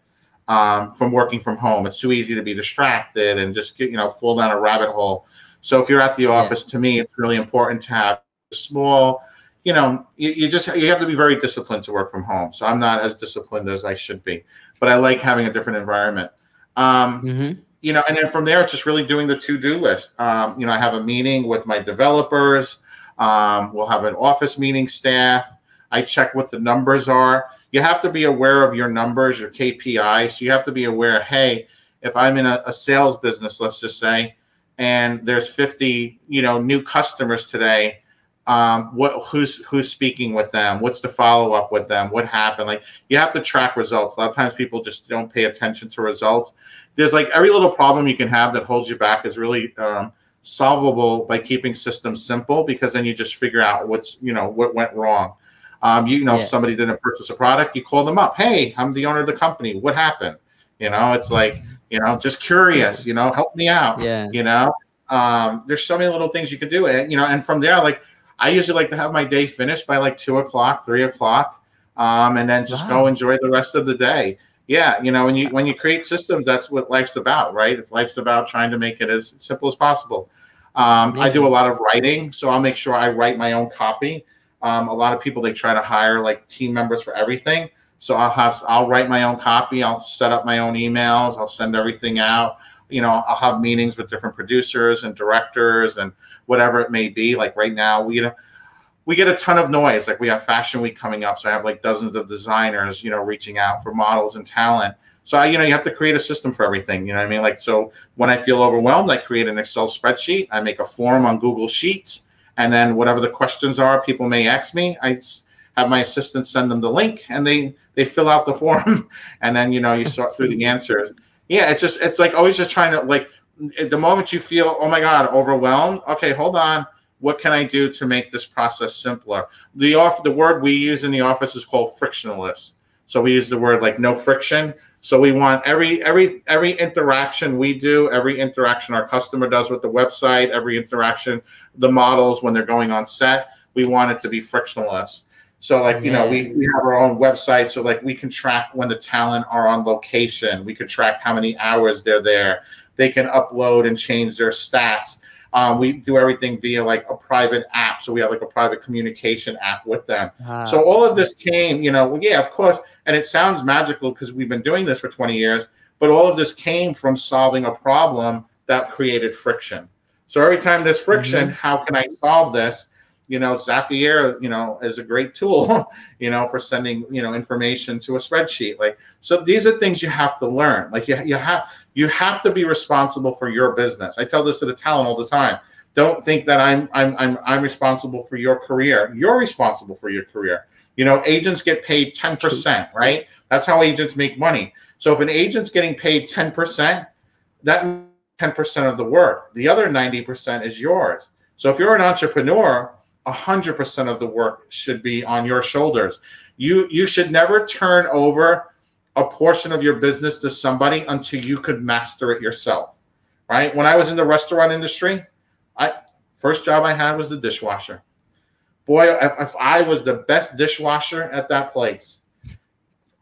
from working from home. It's too easy to be distracted and just fall down a rabbit hole. So if you're at the office, to me, it's really important to have a small, you have to be very disciplined to work from home. So I'm not as disciplined as I should be, but I like having a different environment. And then from there, it's just really doing the to-do list. I have a meeting with my developers. We'll have an office meeting staff. I check what the numbers are. You have to be aware of your numbers, your KPIs. So you have to be aware, hey, if I'm in a sales business, let's just say, and there's 50, new customers today, who's speaking with them? What's the follow-up with them? What happened? Like, you have to track results. A lot of times people just don't pay attention to results. There's like every little problem you can have that holds you back is really solvable by keeping systems simple, because then you just figure out what went wrong. If somebody didn't purchase a product, you call them up. Hey, I'm the owner of the company. What happened? It's like, just curious, help me out. There's so many little things you could do. And from there, like, I usually like to have my day finished by like 2 o'clock, 3 o'clock, and then just go enjoy the rest of the day. Yeah. When you create systems, that's what life's about, right? Life's about trying to make it as simple as possible. I do a lot of writing, so I'll make sure I write my own copy. A lot of people, they try to hire like team members for everything. So I'll write my own copy. I'll set up my own emails. I'll send everything out. I'll have meetings with different producers and directors and whatever it may be. Like right now, we get a ton of noise. Like we have Fashion Week coming up. So I have like dozens of designers, reaching out for models and talent. So, you have to create a system for everything. You know what I mean? Like, so when I feel overwhelmed, I create an Excel spreadsheet. I make a form on Google Sheets. And then whatever the questions are, people may ask me. I have my assistant send them the link, and they fill out the form, and then you sort through the answers. Yeah, it's like always just trying to, like, at the moment you feel, oh my God, overwhelmed. Okay, hold on. What can I do to make this process simpler? The word we use in the office is called frictionless. So we use the word like no friction. So we want every interaction we do, every interaction our customer does with the website, every interaction, the models when they're going on set, we want it to be frictionless. So like, we have our own website. So like we can track when the talent are on location. We could track how many hours they're there. They can upload and change their stats. We do everything via like a private app. So we have like a private communication app with them. So all of this came, yeah, of course. And it sounds magical because we've been doing this for 20 years, but all of this came from solving a problem that created friction. So every time there's friction, how can I solve this? Zapier, is a great tool, for sending, information to a spreadsheet. Like, so these are things you have to learn. Like you have to be responsible for your business. I tell this to the talent all the time. Don't think that I'm responsible for your career. You're responsible for your career. Agents get paid 10%, right? That's how agents make money. So if an agent's getting paid 10%, that 10% of the work, the other 90% is yours. So if you're an entrepreneur, 100% of the work should be on your shoulders. You should never turn over a portion of your business to somebody until you could master it yourself, right? When I was in the restaurant industry, first job I had was the dishwasher. Boy, if I was the best dishwasher at that place.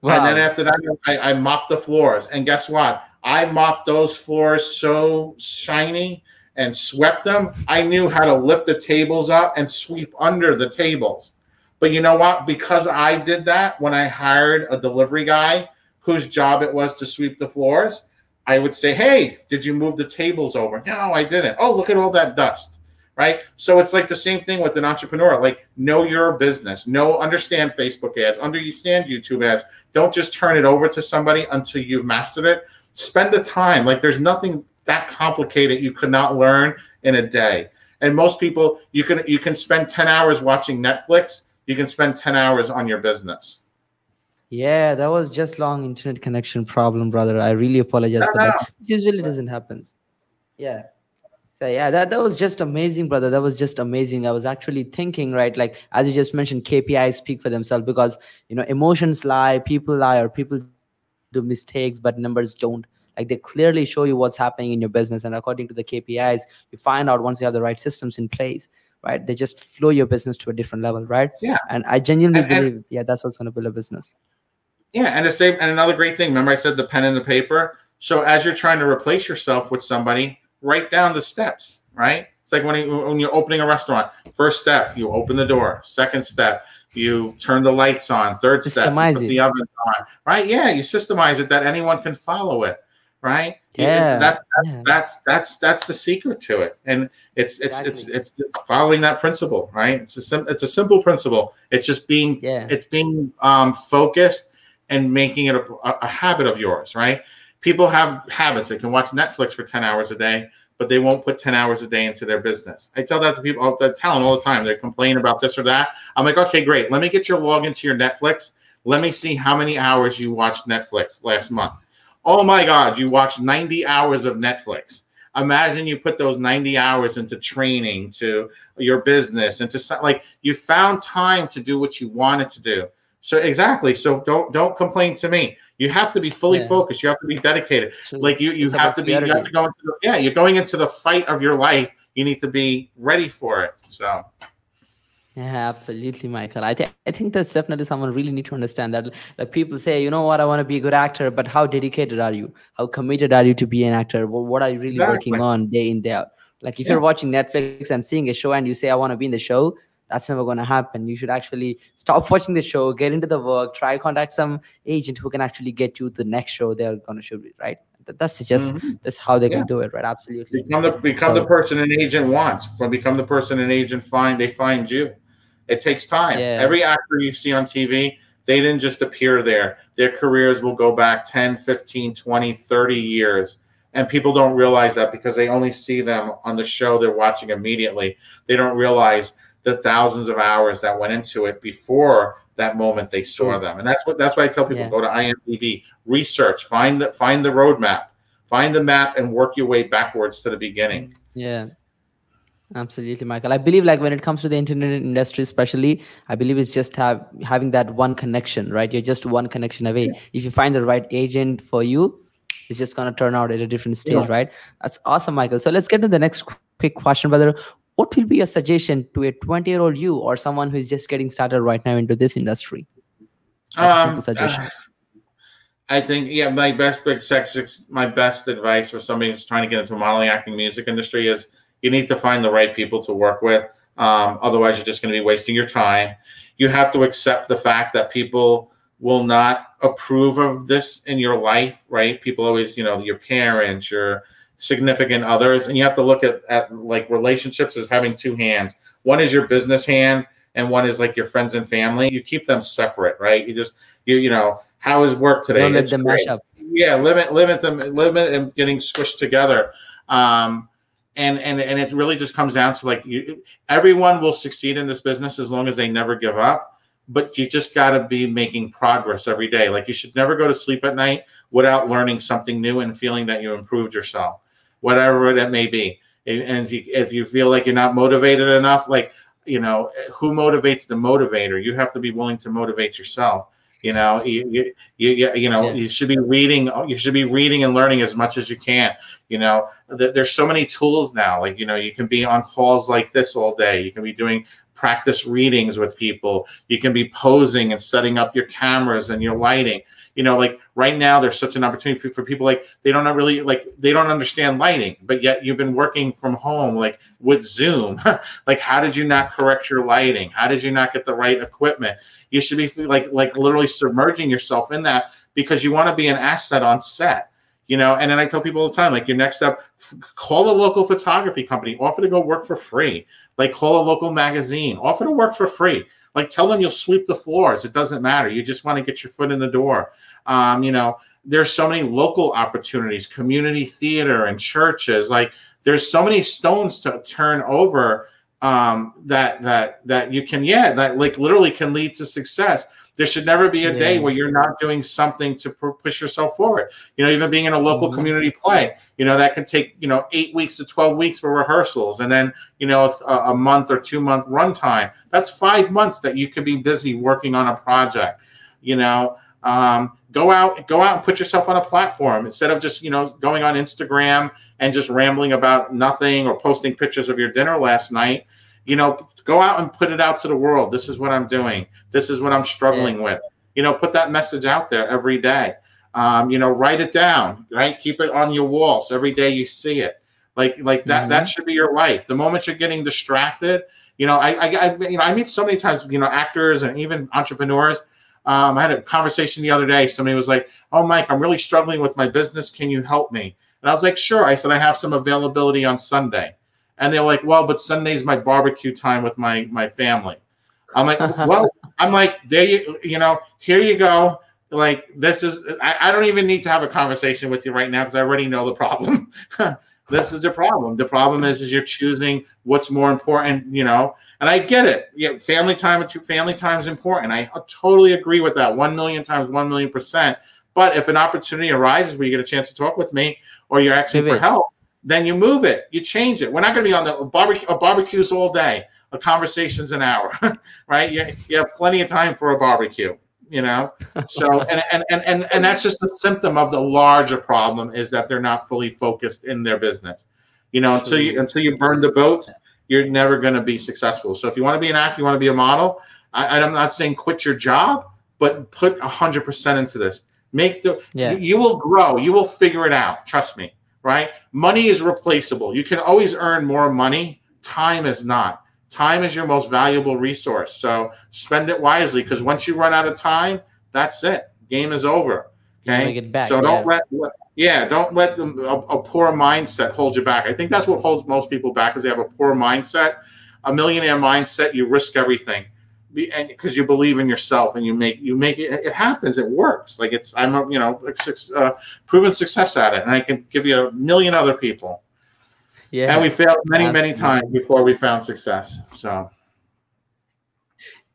Wow. And then after that, I mopped the floors. And guess what? I mopped those floors so shiny and swept them. I knew how to lift the tables up and sweep under the tables. But you know what? Because I did that, when I hired a delivery guy whose job it was to sweep the floors, I would say, hey, did you move the tables over? No, I didn't. Oh, look at all that dust. Right? So it's like the same thing with an entrepreneur. Like, know your business. Understand Facebook ads. Understand YouTube ads. Don't just turn it over to somebody until you've mastered it. Spend the time. Like, there's nothing that complicated you could not learn in a day. And most people, you can spend 10 hours watching Netflix. You can spend 10 hours on your business. Yeah, that was just long internet connection problem, brother. I really apologize for that. This usually doesn't happen. Yeah. So yeah, that was just amazing, brother. That was just amazing. I was actually thinking, right, like as you just mentioned, KPIs speak for themselves, because emotions lie, or people do mistakes, but numbers don't. Like, they clearly show you what's happening in your business, and according to the KPIs, you find out once you have the right systems in place, right? They just flow your business to a different level, right? Yeah. And I genuinely believe, yeah, that's what's going to build a business. Yeah, and another great thing. Remember, I said the pen and the paper. So as you're trying to replace yourself with somebody, write down the steps, right? It's like when you're opening a restaurant. First step, you open the door. Second step, you turn the lights on. Third step, you put the oven on, right? Yeah, you systemize it that anyone can follow it, right? Yeah, that's the secret to it, and it's following that principle, right? It's a simple principle. It's just being focused and making it a habit of yours, right? People have habits. They can watch Netflix for 10 hours a day, but they won't put 10 hours a day into their business. I tell that to people, the talent, all the time. They complain about this or that. I'm like, okay, great. Let me get your login to your Netflix. Let me see how many hours you watched Netflix last month. Oh my God, you watched 90 hours of Netflix. Imagine you put those 90 hours into training, to your business, into like, you found time to do what you wanted to do. So exactly. So don't complain to me. You have to be fully focused. You have to be dedicated. Like you have to go into you're going into the fight of your life. You need to be ready for it. So yeah, absolutely, Michael. I think that's definitely someone really need to understand that. Like, people say, you know what, I want to be a good actor, but how dedicated are you? How committed are you to be an actor? What are you really working on day in, day out? Like, if you're watching Netflix and seeing a show and you say, I want to be in the show, that's never going to happen. You should actually stop watching the show, get into the work, try contact some agent who can actually get you the next show they're going to shoot it, right? That's just that's how they can do it, right? Absolutely. Become the person an agent wants. Become the person an agent finds you. It takes time. Yeah. Every actor you see on TV, they didn't just appear there. Their careers will go back 10, 15, 20, 30 years. And people don't realize that because they only see them on the show they're watching immediately. They don't realize the thousands of hours that went into it before that moment they saw True. them. And that's why I tell people, go to IMDb, research, find the roadmap, find the map, and work your way backwards to the beginning. Yeah. Absolutely, Michael. I believe like when it comes to the internet industry, especially, I believe it's just having that one connection, right? You're just one connection away. If you find the right agent for you, it's just going to turn out at a different stage, right? That's awesome, Michael. So let's get to the next quick question, brother. What will be your suggestion to a 20-year-old you or someone who is just getting started right now into this industry? Simple suggestion. I think, my best advice for somebody who's trying to get into modeling, acting, music industry is you need to find the right people to work with. Otherwise, you're just going to be wasting your time. You have to accept the fact that people will not approve of this in your life, right? People always, your parents, your significant others, and you have to look at like relationships as having two hands. One is your business hand, and one is like your friends and family. You keep them separate, right? How is work today? Don't let them mash up. Yeah, limit and getting squished together. And it really just comes down to like everyone will succeed in this business as long as they never give up. But you just got to be making progress every day. Like you should never go to sleep at night without learning something new and feeling that you improved yourself, whatever that may be. And if you feel like you're not motivated enough, like who motivates the motivator? You have to be willing to motivate yourself. You should be reading. You should be reading and learning as much as you can. There's so many tools now. Like you can be on calls like this all day. You can be doing practice readings with people. You can be posing and setting up your cameras and your lighting. Like right now, there's such an opportunity for people like they don't understand lighting, but yet you've been working from home, like with Zoom. Like, how did you not correct your lighting? How did you not get the right equipment? You should be like literally submerging yourself in that because you want to be an asset on set. And then I tell people all the time, like your next step, call a local photography company, offer to go work for free. Like call a local magazine, offer to work for free. Like tell them you'll sweep the floors. It doesn't matter. You just want to get your foot in the door. There's so many local opportunities, community theater and churches. Like there's so many stones to turn over that you can, that like literally can lead to success. There should never be a day where you're not doing something to push yourself forward. Even being in a local community play, that could take, 8 weeks to 12 weeks for rehearsals. And then, a month or 2 month runtime. That's 5 months that you could be busy working on a project. Go out and put yourself on a platform instead of just, going on Instagram and just rambling about nothing or posting pictures of your dinner last night. Go out and put it out to the world. This is what I'm doing. This is what I'm struggling with. Put that message out there every day. Write it down, right? Keep it on your wall. So every day you see it like that, that should be your life. The moment you're getting distracted, I meet so many times, actors and even entrepreneurs. I had a conversation the other day. Somebody was like, "Oh, Mike, I'm really struggling with my business. Can you help me?" And I was like, "Sure." I said, "I have some availability on Sunday." And they're like, "Well, but Sunday's my barbecue time with my family." I'm like, "Well," I'm like, "There here you go. Like, this is, I don't even need to have a conversation with you right now because I already know the problem." This is the problem. The problem is you're choosing what's more important, and I get it. Yeah, family time is important. I totally agree with that. 1,000,000 times 1,000,000%. But if an opportunity arises where you get a chance to talk with me or you're asking for help, then you move it, you change it. We're not going to be on the barbecues all day. A conversation's an hour, right? You have plenty of time for a barbecue. So and that's just a symptom of the larger problem is that they're not fully focused in their business. Until you burn the boats, you're never going to be successful. So if you want to be an actor, you want to be a model, I'm not saying quit your job, but put 100% into this. You will grow, you will figure it out. Trust me, right? Money is replaceable. You can always earn more money. Time is not. Time is your most valuable resource. So spend it wisely because once you run out of time, that's it. Game is over. Okay. So don't let a poor mindset hold you back. I think that's what holds most people back is they have a poor mindset, a millionaire mindset. You risk everything because you believe in yourself and you make it. It happens. It works. Like I'm proven success at it, and I can give you 1,000,000 other people. Yeah, and we failed many times before we found success. So,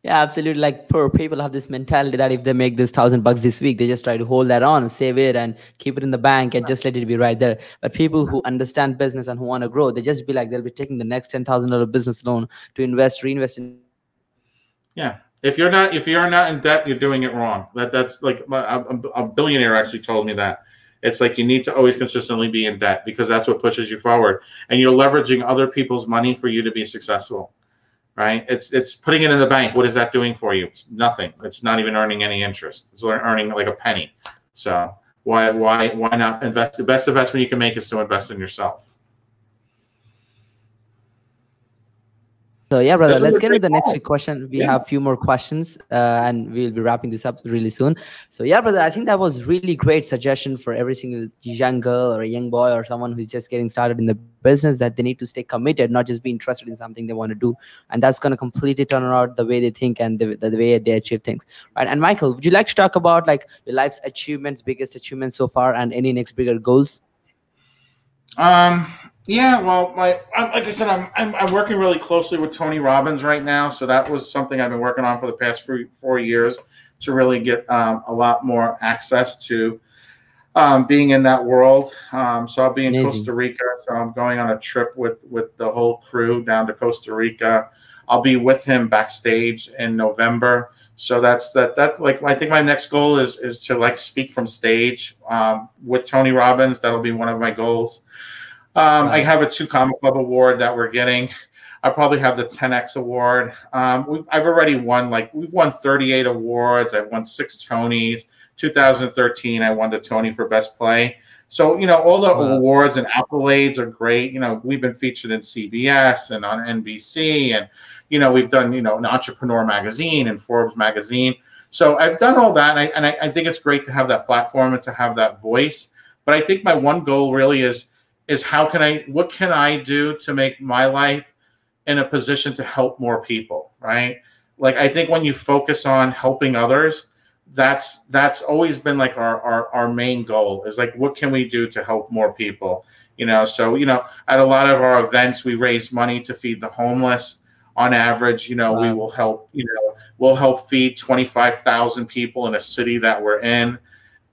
Yeah, absolutely. Like poor people have this mentality that if they make this $1,000 this week, they just try to hold that on, save it, and keep it in the bank, and just let it be right there. But people who understand business and who want to grow, they just be like they'll be taking the next $10,000 business loan to invest, reinvest in their business, and just keep it. Yeah. If you're not in debt, you're doing it wrong. That's like a billionaire actually told me that. It's like you need to always consistently be in debt because that's what pushes you forward. And you're leveraging other people's money for you to be successful, right? It's putting it in the bank. What is that doing for you? It's nothing. It's not even earning any interest. It's earning like a penny. So why not invest? The best investment you can make is to invest in yourself. So yeah, brother, This was let's a get to great the next call. week question. We Yeah. have a few more questions, and we'll be wrapping this up really soon. So yeah, brother, I think that was really great suggestion for every single young girl or a young boy or someone who's just getting started in the business, that they need to stay committed, not just be interested in something they want to do, and that's going to completely turn around the way they think and the way they achieve things, right? And Michael, would you like to talk about like your life's achievements, biggest achievements so far, and any next bigger goals? Yeah, well, like I said, I'm working really closely with Tony Robbins right now, so that was something I've been working on for the past 4 years to really get a lot more access to being in that world. So I'll be in Costa Amazing. Rica, so I'm going on a trip with the whole crew down to Costa Rica. I'll be with him backstage in November. So that's like I think my next goal is to like speak from stage with Tony Robbins. That'll be one of my goals. I Wow. have a 2 Comma Club award that we're getting. I probably have the 10X award. I've already won, like we've won 38 awards. I've won 6 Tonys. 2013, I won the Tony for Best Play. So, all the Wow. awards and accolades are great. We've been featured in CBS and on NBC, and, we've done, an Entrepreneur magazine and Forbes magazine. So I've done all that, and I think it's great to have that platform and to have that voice. But I think my one goal really is what can I do to make my life in a position to help more people, right? Like, I think when you focus on helping others, that's always been like our main goal is like, what can we do to help more people? So, at a lot of our events, we raise money to feed the homeless. On average, we Wow. will help, we'll help feed 25,000 people in a city that we're in.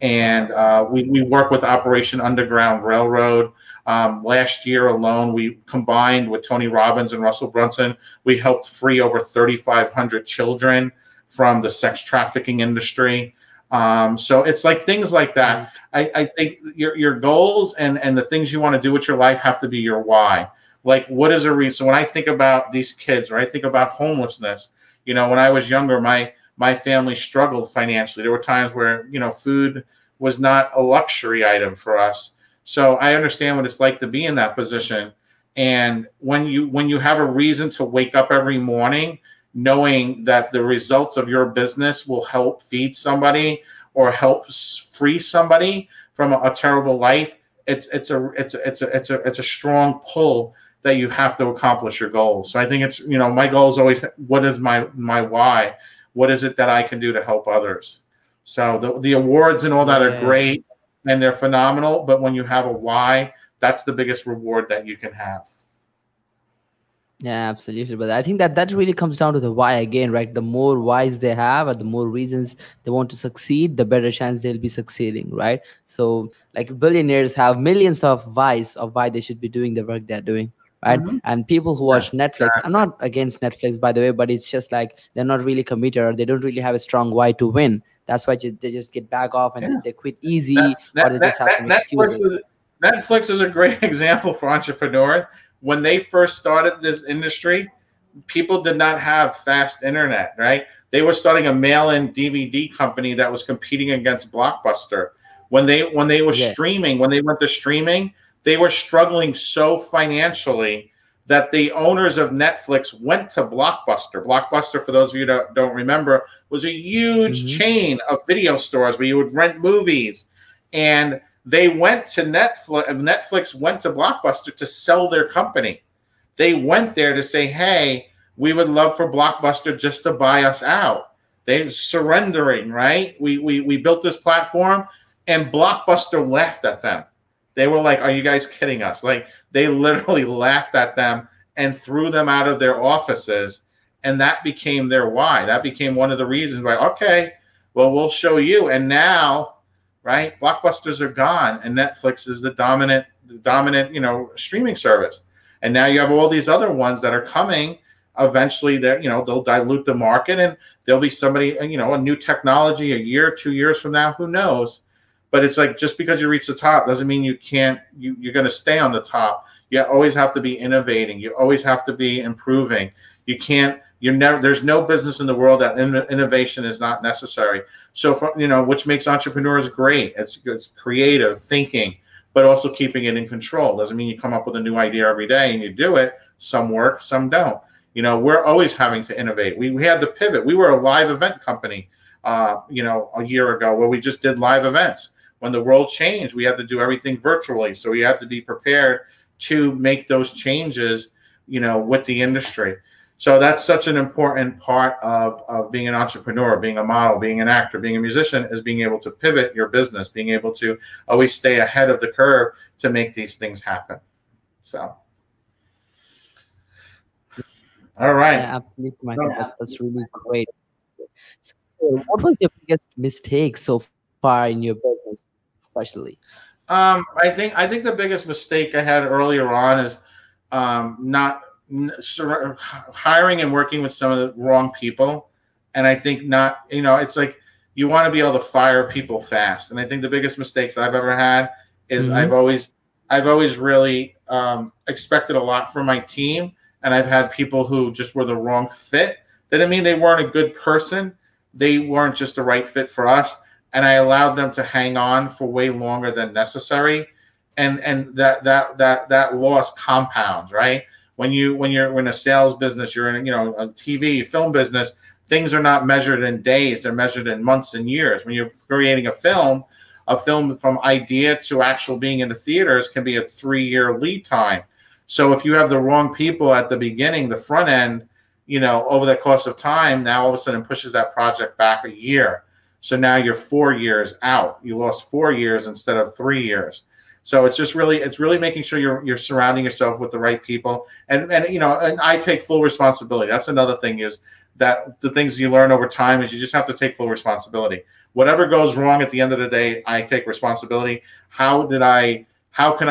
And we work with Operation Underground Railroad. Last year alone, we combined with Tony Robbins and Russell Brunson, we helped free over 3,500 children from the sex trafficking industry. So it's like things like that. I think your goals and the things you want to do with your life have to be your why. Like, what is a reason? When I think about these kids, or I think about homelessness, when I was younger, my family struggled financially. There were times where, food was not a luxury item for us. So I understand what it's like to be in that position. And when you have a reason to wake up every morning, knowing that the results of your business will help feed somebody or help free somebody from a terrible life, it's a strong pull that you have to accomplish your goals. So I think it's, my goal is always, what is my why? What is it that I can do to help others? So the awards and all that are Yeah. great and they're phenomenal, but when you have a why, that's the biggest reward that you can have. Yeah, absolutely. But I think that really comes down to the why again, right? The more whys they have, or the more reasons they want to succeed, the better chance they'll be succeeding, right? So, like billionaires have millions of whys of why they should be doing the work they're doing, right? Mm-hmm. And people who Yeah, watch Netflix, I'm not against Netflix, by the way, but it's just like they're not really committed, or they don't really have a strong why to win. That's why they just get back off, and yeah. they quit easy, or they just have some excuses. Netflix is a great example for entrepreneurs. When they first started this industry, people did not have fast internet, right? They were starting a mail-in DVD company that was competing against Blockbuster. When they were Yeah. streaming, when they went to streaming, they were struggling so financially that the owners of Netflix went to Blockbuster. Blockbuster, for those of you that don't remember, was a huge Mm-hmm. chain of video stores where you would rent movies. And they went to Netflix. Netflix went to Blockbuster to sell their company. They went there to say, hey, we would love for Blockbuster just to buy us out. They surrendering, right? We built this platform, and Blockbuster laughed at them. They were like, are you guys kidding us? Like, they literally laughed at them and threw them out of their offices. And that became their why. That became one of the reasons why, okay, well, we'll show you. And now, right, blockbusters are gone, and Netflix is the dominant, streaming service. And now you have all these other ones that are coming. Eventually, that they'll dilute the market, and there'll be somebody, a new technology a year, 2 years from now, who knows? But it's like, just because you reach the top doesn't mean you're going to stay on the top. You always have to be innovating. You always have to be improving. There's no business in the world that innovation is not necessary. So, which makes entrepreneurs great. It's creative thinking, but also keeping it in control. Doesn't mean you come up with a new idea every day and you do it. Some work, some don't. We're always having to innovate. We had the pivot. We were a live event company, a year ago, where we just did live events. When the world changed, we had to do everything virtually. So we had to be prepared to make those changes, with the industry. So that's such an important part of being an entrepreneur, being a model, being an actor, being a musician, is being able to pivot your business, being able to always stay ahead of the curve to make these things happen. So, all right. Yeah, absolutely, Michael. That's really great. So what was your biggest mistake so far in your business, especially? I think the biggest mistake I had earlier on is not hiring and working with some of the wrong people. And I think it's like, you want to be able to fire people fast. And I think the biggest mistakes I've ever had is I've always really expected a lot from my team. And I've had people who just were the wrong fit. That didn't mean they weren't a good person. They weren't just the right fit for us. And I allowed them to hang on for way longer than necessary. And that loss compounds, right? When you're in a sales business, you're in a TV, film business, things are not measured in days, they're measured in months and years. When you're creating a film from idea to actual being in the theaters can be a 3-year lead time. So if you have the wrong people at the beginning, the front end, over the course of time, now all of a sudden pushes that project back a year. So now you're 4 years out. You lost 4 years instead of 3 years. So it's really making sure you're surrounding yourself with the right people. And I take full responsibility. That's another thing, is that the things you learn over time is you just have to take full responsibility. Whatever goes wrong at the end of the day, I take responsibility. How can I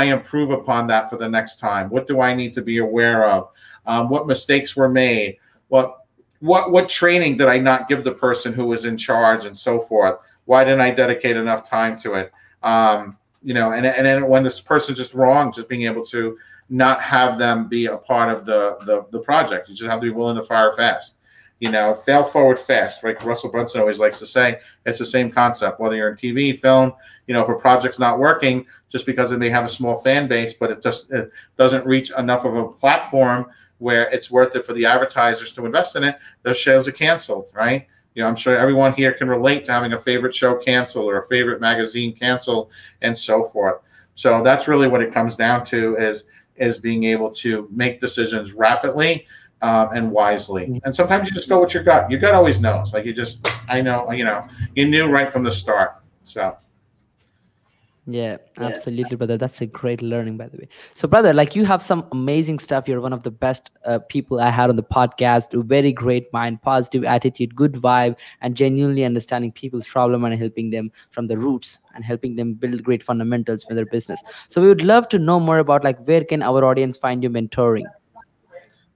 improve upon that for the next time? What do I need to be aware of? What mistakes were made? What training did I not give the person who was in charge, and so forth? Why didn't I dedicate enough time to it? And then when this person's just wrong, just being able to not have them be a part of the project. You just have to be willing to fire fast. Fail forward fast, right? Russell Brunson always likes to say it's the same concept, whether you're in TV, film, if a project's not working, just because it may have a small fan base, but it doesn't reach enough of a platform where it's worth it for the advertisers to invest in it, those shows are canceled, right? I'm sure everyone here can relate to having a favorite show canceled or a favorite magazine canceled and so forth. So that's really what it comes down to, is being able to make decisions rapidly and wisely. And sometimes you just go with your gut. Your gut always knows. Like, you knew right from the start. So. Yeah, absolutely, brother. That's a great learning, by the way. So, brother, like, you have some amazing stuff. You're one of the best people I had on the podcast. Very great mind, positive attitude, good vibe, and genuinely understanding people's problem and helping them from the roots and helping them build great fundamentals for their business. So we would love to know more about, like, where can our audience find you mentoring?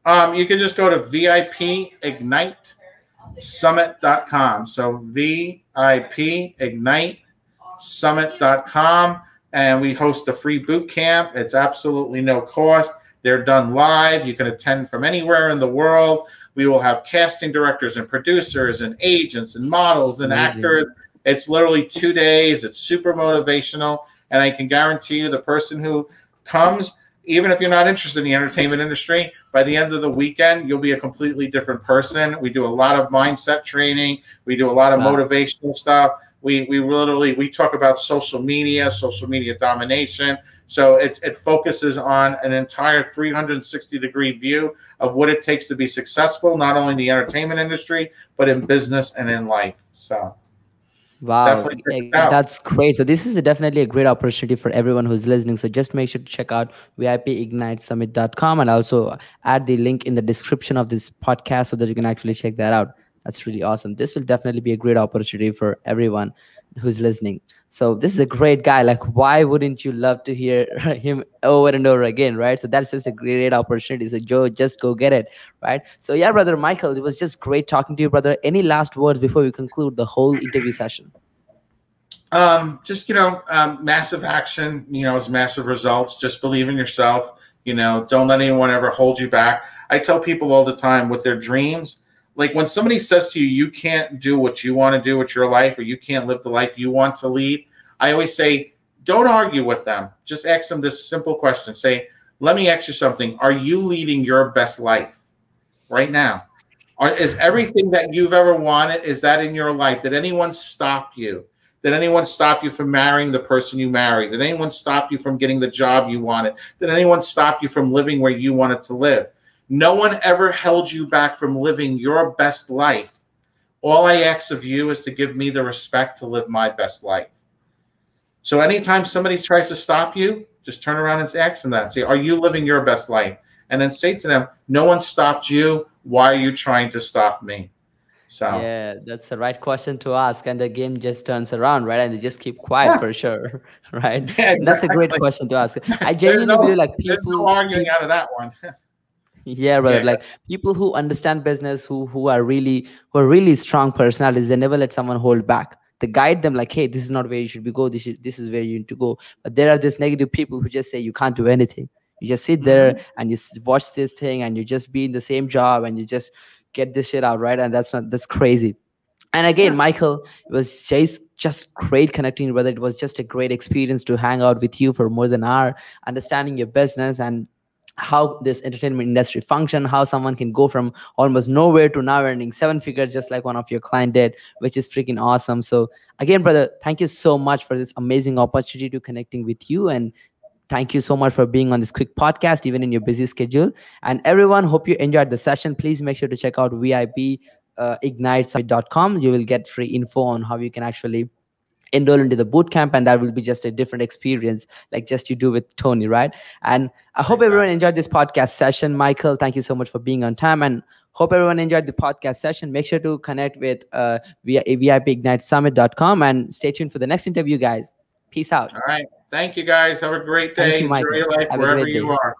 You can just go to VIPIGNITE.summit.com. So VIPIGNITE.summit.com, and we host a free boot camp. It's absolutely no cost. They're done live. You can attend from anywhere in the world. We will have casting directors and producers and agents and models and actors. It's literally 2 days. It's super motivational, and I can guarantee you the person who comes, even if you're not interested in the entertainment industry, by the end of the weekend, you'll be a completely different person. We do a lot of mindset training. We do a lot of motivational stuff. We talk about social media domination. So it focuses on an entire 360-degree view of what it takes to be successful, not only in the entertainment industry, but in business and in life. So. Wow, Definitely check it out. that's great. So this is definitely a great opportunity for everyone who's listening. So just make sure to check out VIPIgniteSummit.com and also add the link in the description of this podcast so that you can actually check that out. That's really awesome. This will definitely be a great opportunity for everyone who's listening. So this is a great guy. Like, why wouldn't you love to hear him over and over again, right? So that's just a great opportunity. So Joe, just go get it, right? So yeah, brother Michael, it was just great talking to you, brother. Any last words before we conclude the whole interview session? Just massive action, is massive results. Just believe in yourself. Don't let anyone ever hold you back. I tell people all the time with their dreams, like when somebody says to you, you can't do what you want to do with your life, or you can't live the life you want to lead, I always say, don't argue with them. Just ask them this simple question. Say, let me ask you something. Are you leading your best life right now? Is everything that you've ever wanted, is that in your life? Did anyone stop you? Did anyone stop you from marrying the person you married? Did anyone stop you from getting the job you wanted? Did anyone stop you from living where you wanted to live? No one ever held you back from living your best life. All I ask of you is to give me the respect to live my best life. So anytime somebody tries to stop you, just turn around and ask them that. Say, are you living your best life? And then say to them, no one stopped you. Why are you trying to stop me? So yeah, that's the right question to ask, and the game just turns around, right? And they just keep quiet for sure, right? Yeah, And that's a great question to ask. I genuinely believe like there's no arguing out of that one. yeah, brother. Like people who understand business, who are really strong personalities, they never let someone hold back. They guide them like, hey, this is not where you should be go. This is where you need to go. But there are these negative people who just say you can't do anything. You just sit there and you watch this thing, and you just be in the same job, and you just get this shit out, right? And that's crazy. And again, Michael, it was just great connecting, brother. It was just a great experience to hang out with you for more than an hour, understanding your business and how this entertainment industry function, how someone can go from almost nowhere to now earning 7 figures, just like one of your client did, which is freaking awesome. So again, brother, thank you so much for this amazing opportunity to connecting with you, and thank you so much for being on this quick podcast, even in your busy schedule. And everyone, hope you enjoyed the session. Please make sure to check out VIPIgniteSummit.com. You will get free info on how you can actually enroll into the boot camp, and that will be just a different experience, like just you do with Tony, right? And I hope everyone enjoyed this podcast session. Michael, thank you so much for being on time, and hope everyone enjoyed the podcast session. Make sure to connect with via VIPIgniteSummit.com, and stay tuned for the next interview, guys. Peace out. All right. Thank you, guys. Have a great day. Enjoy your life wherever you are.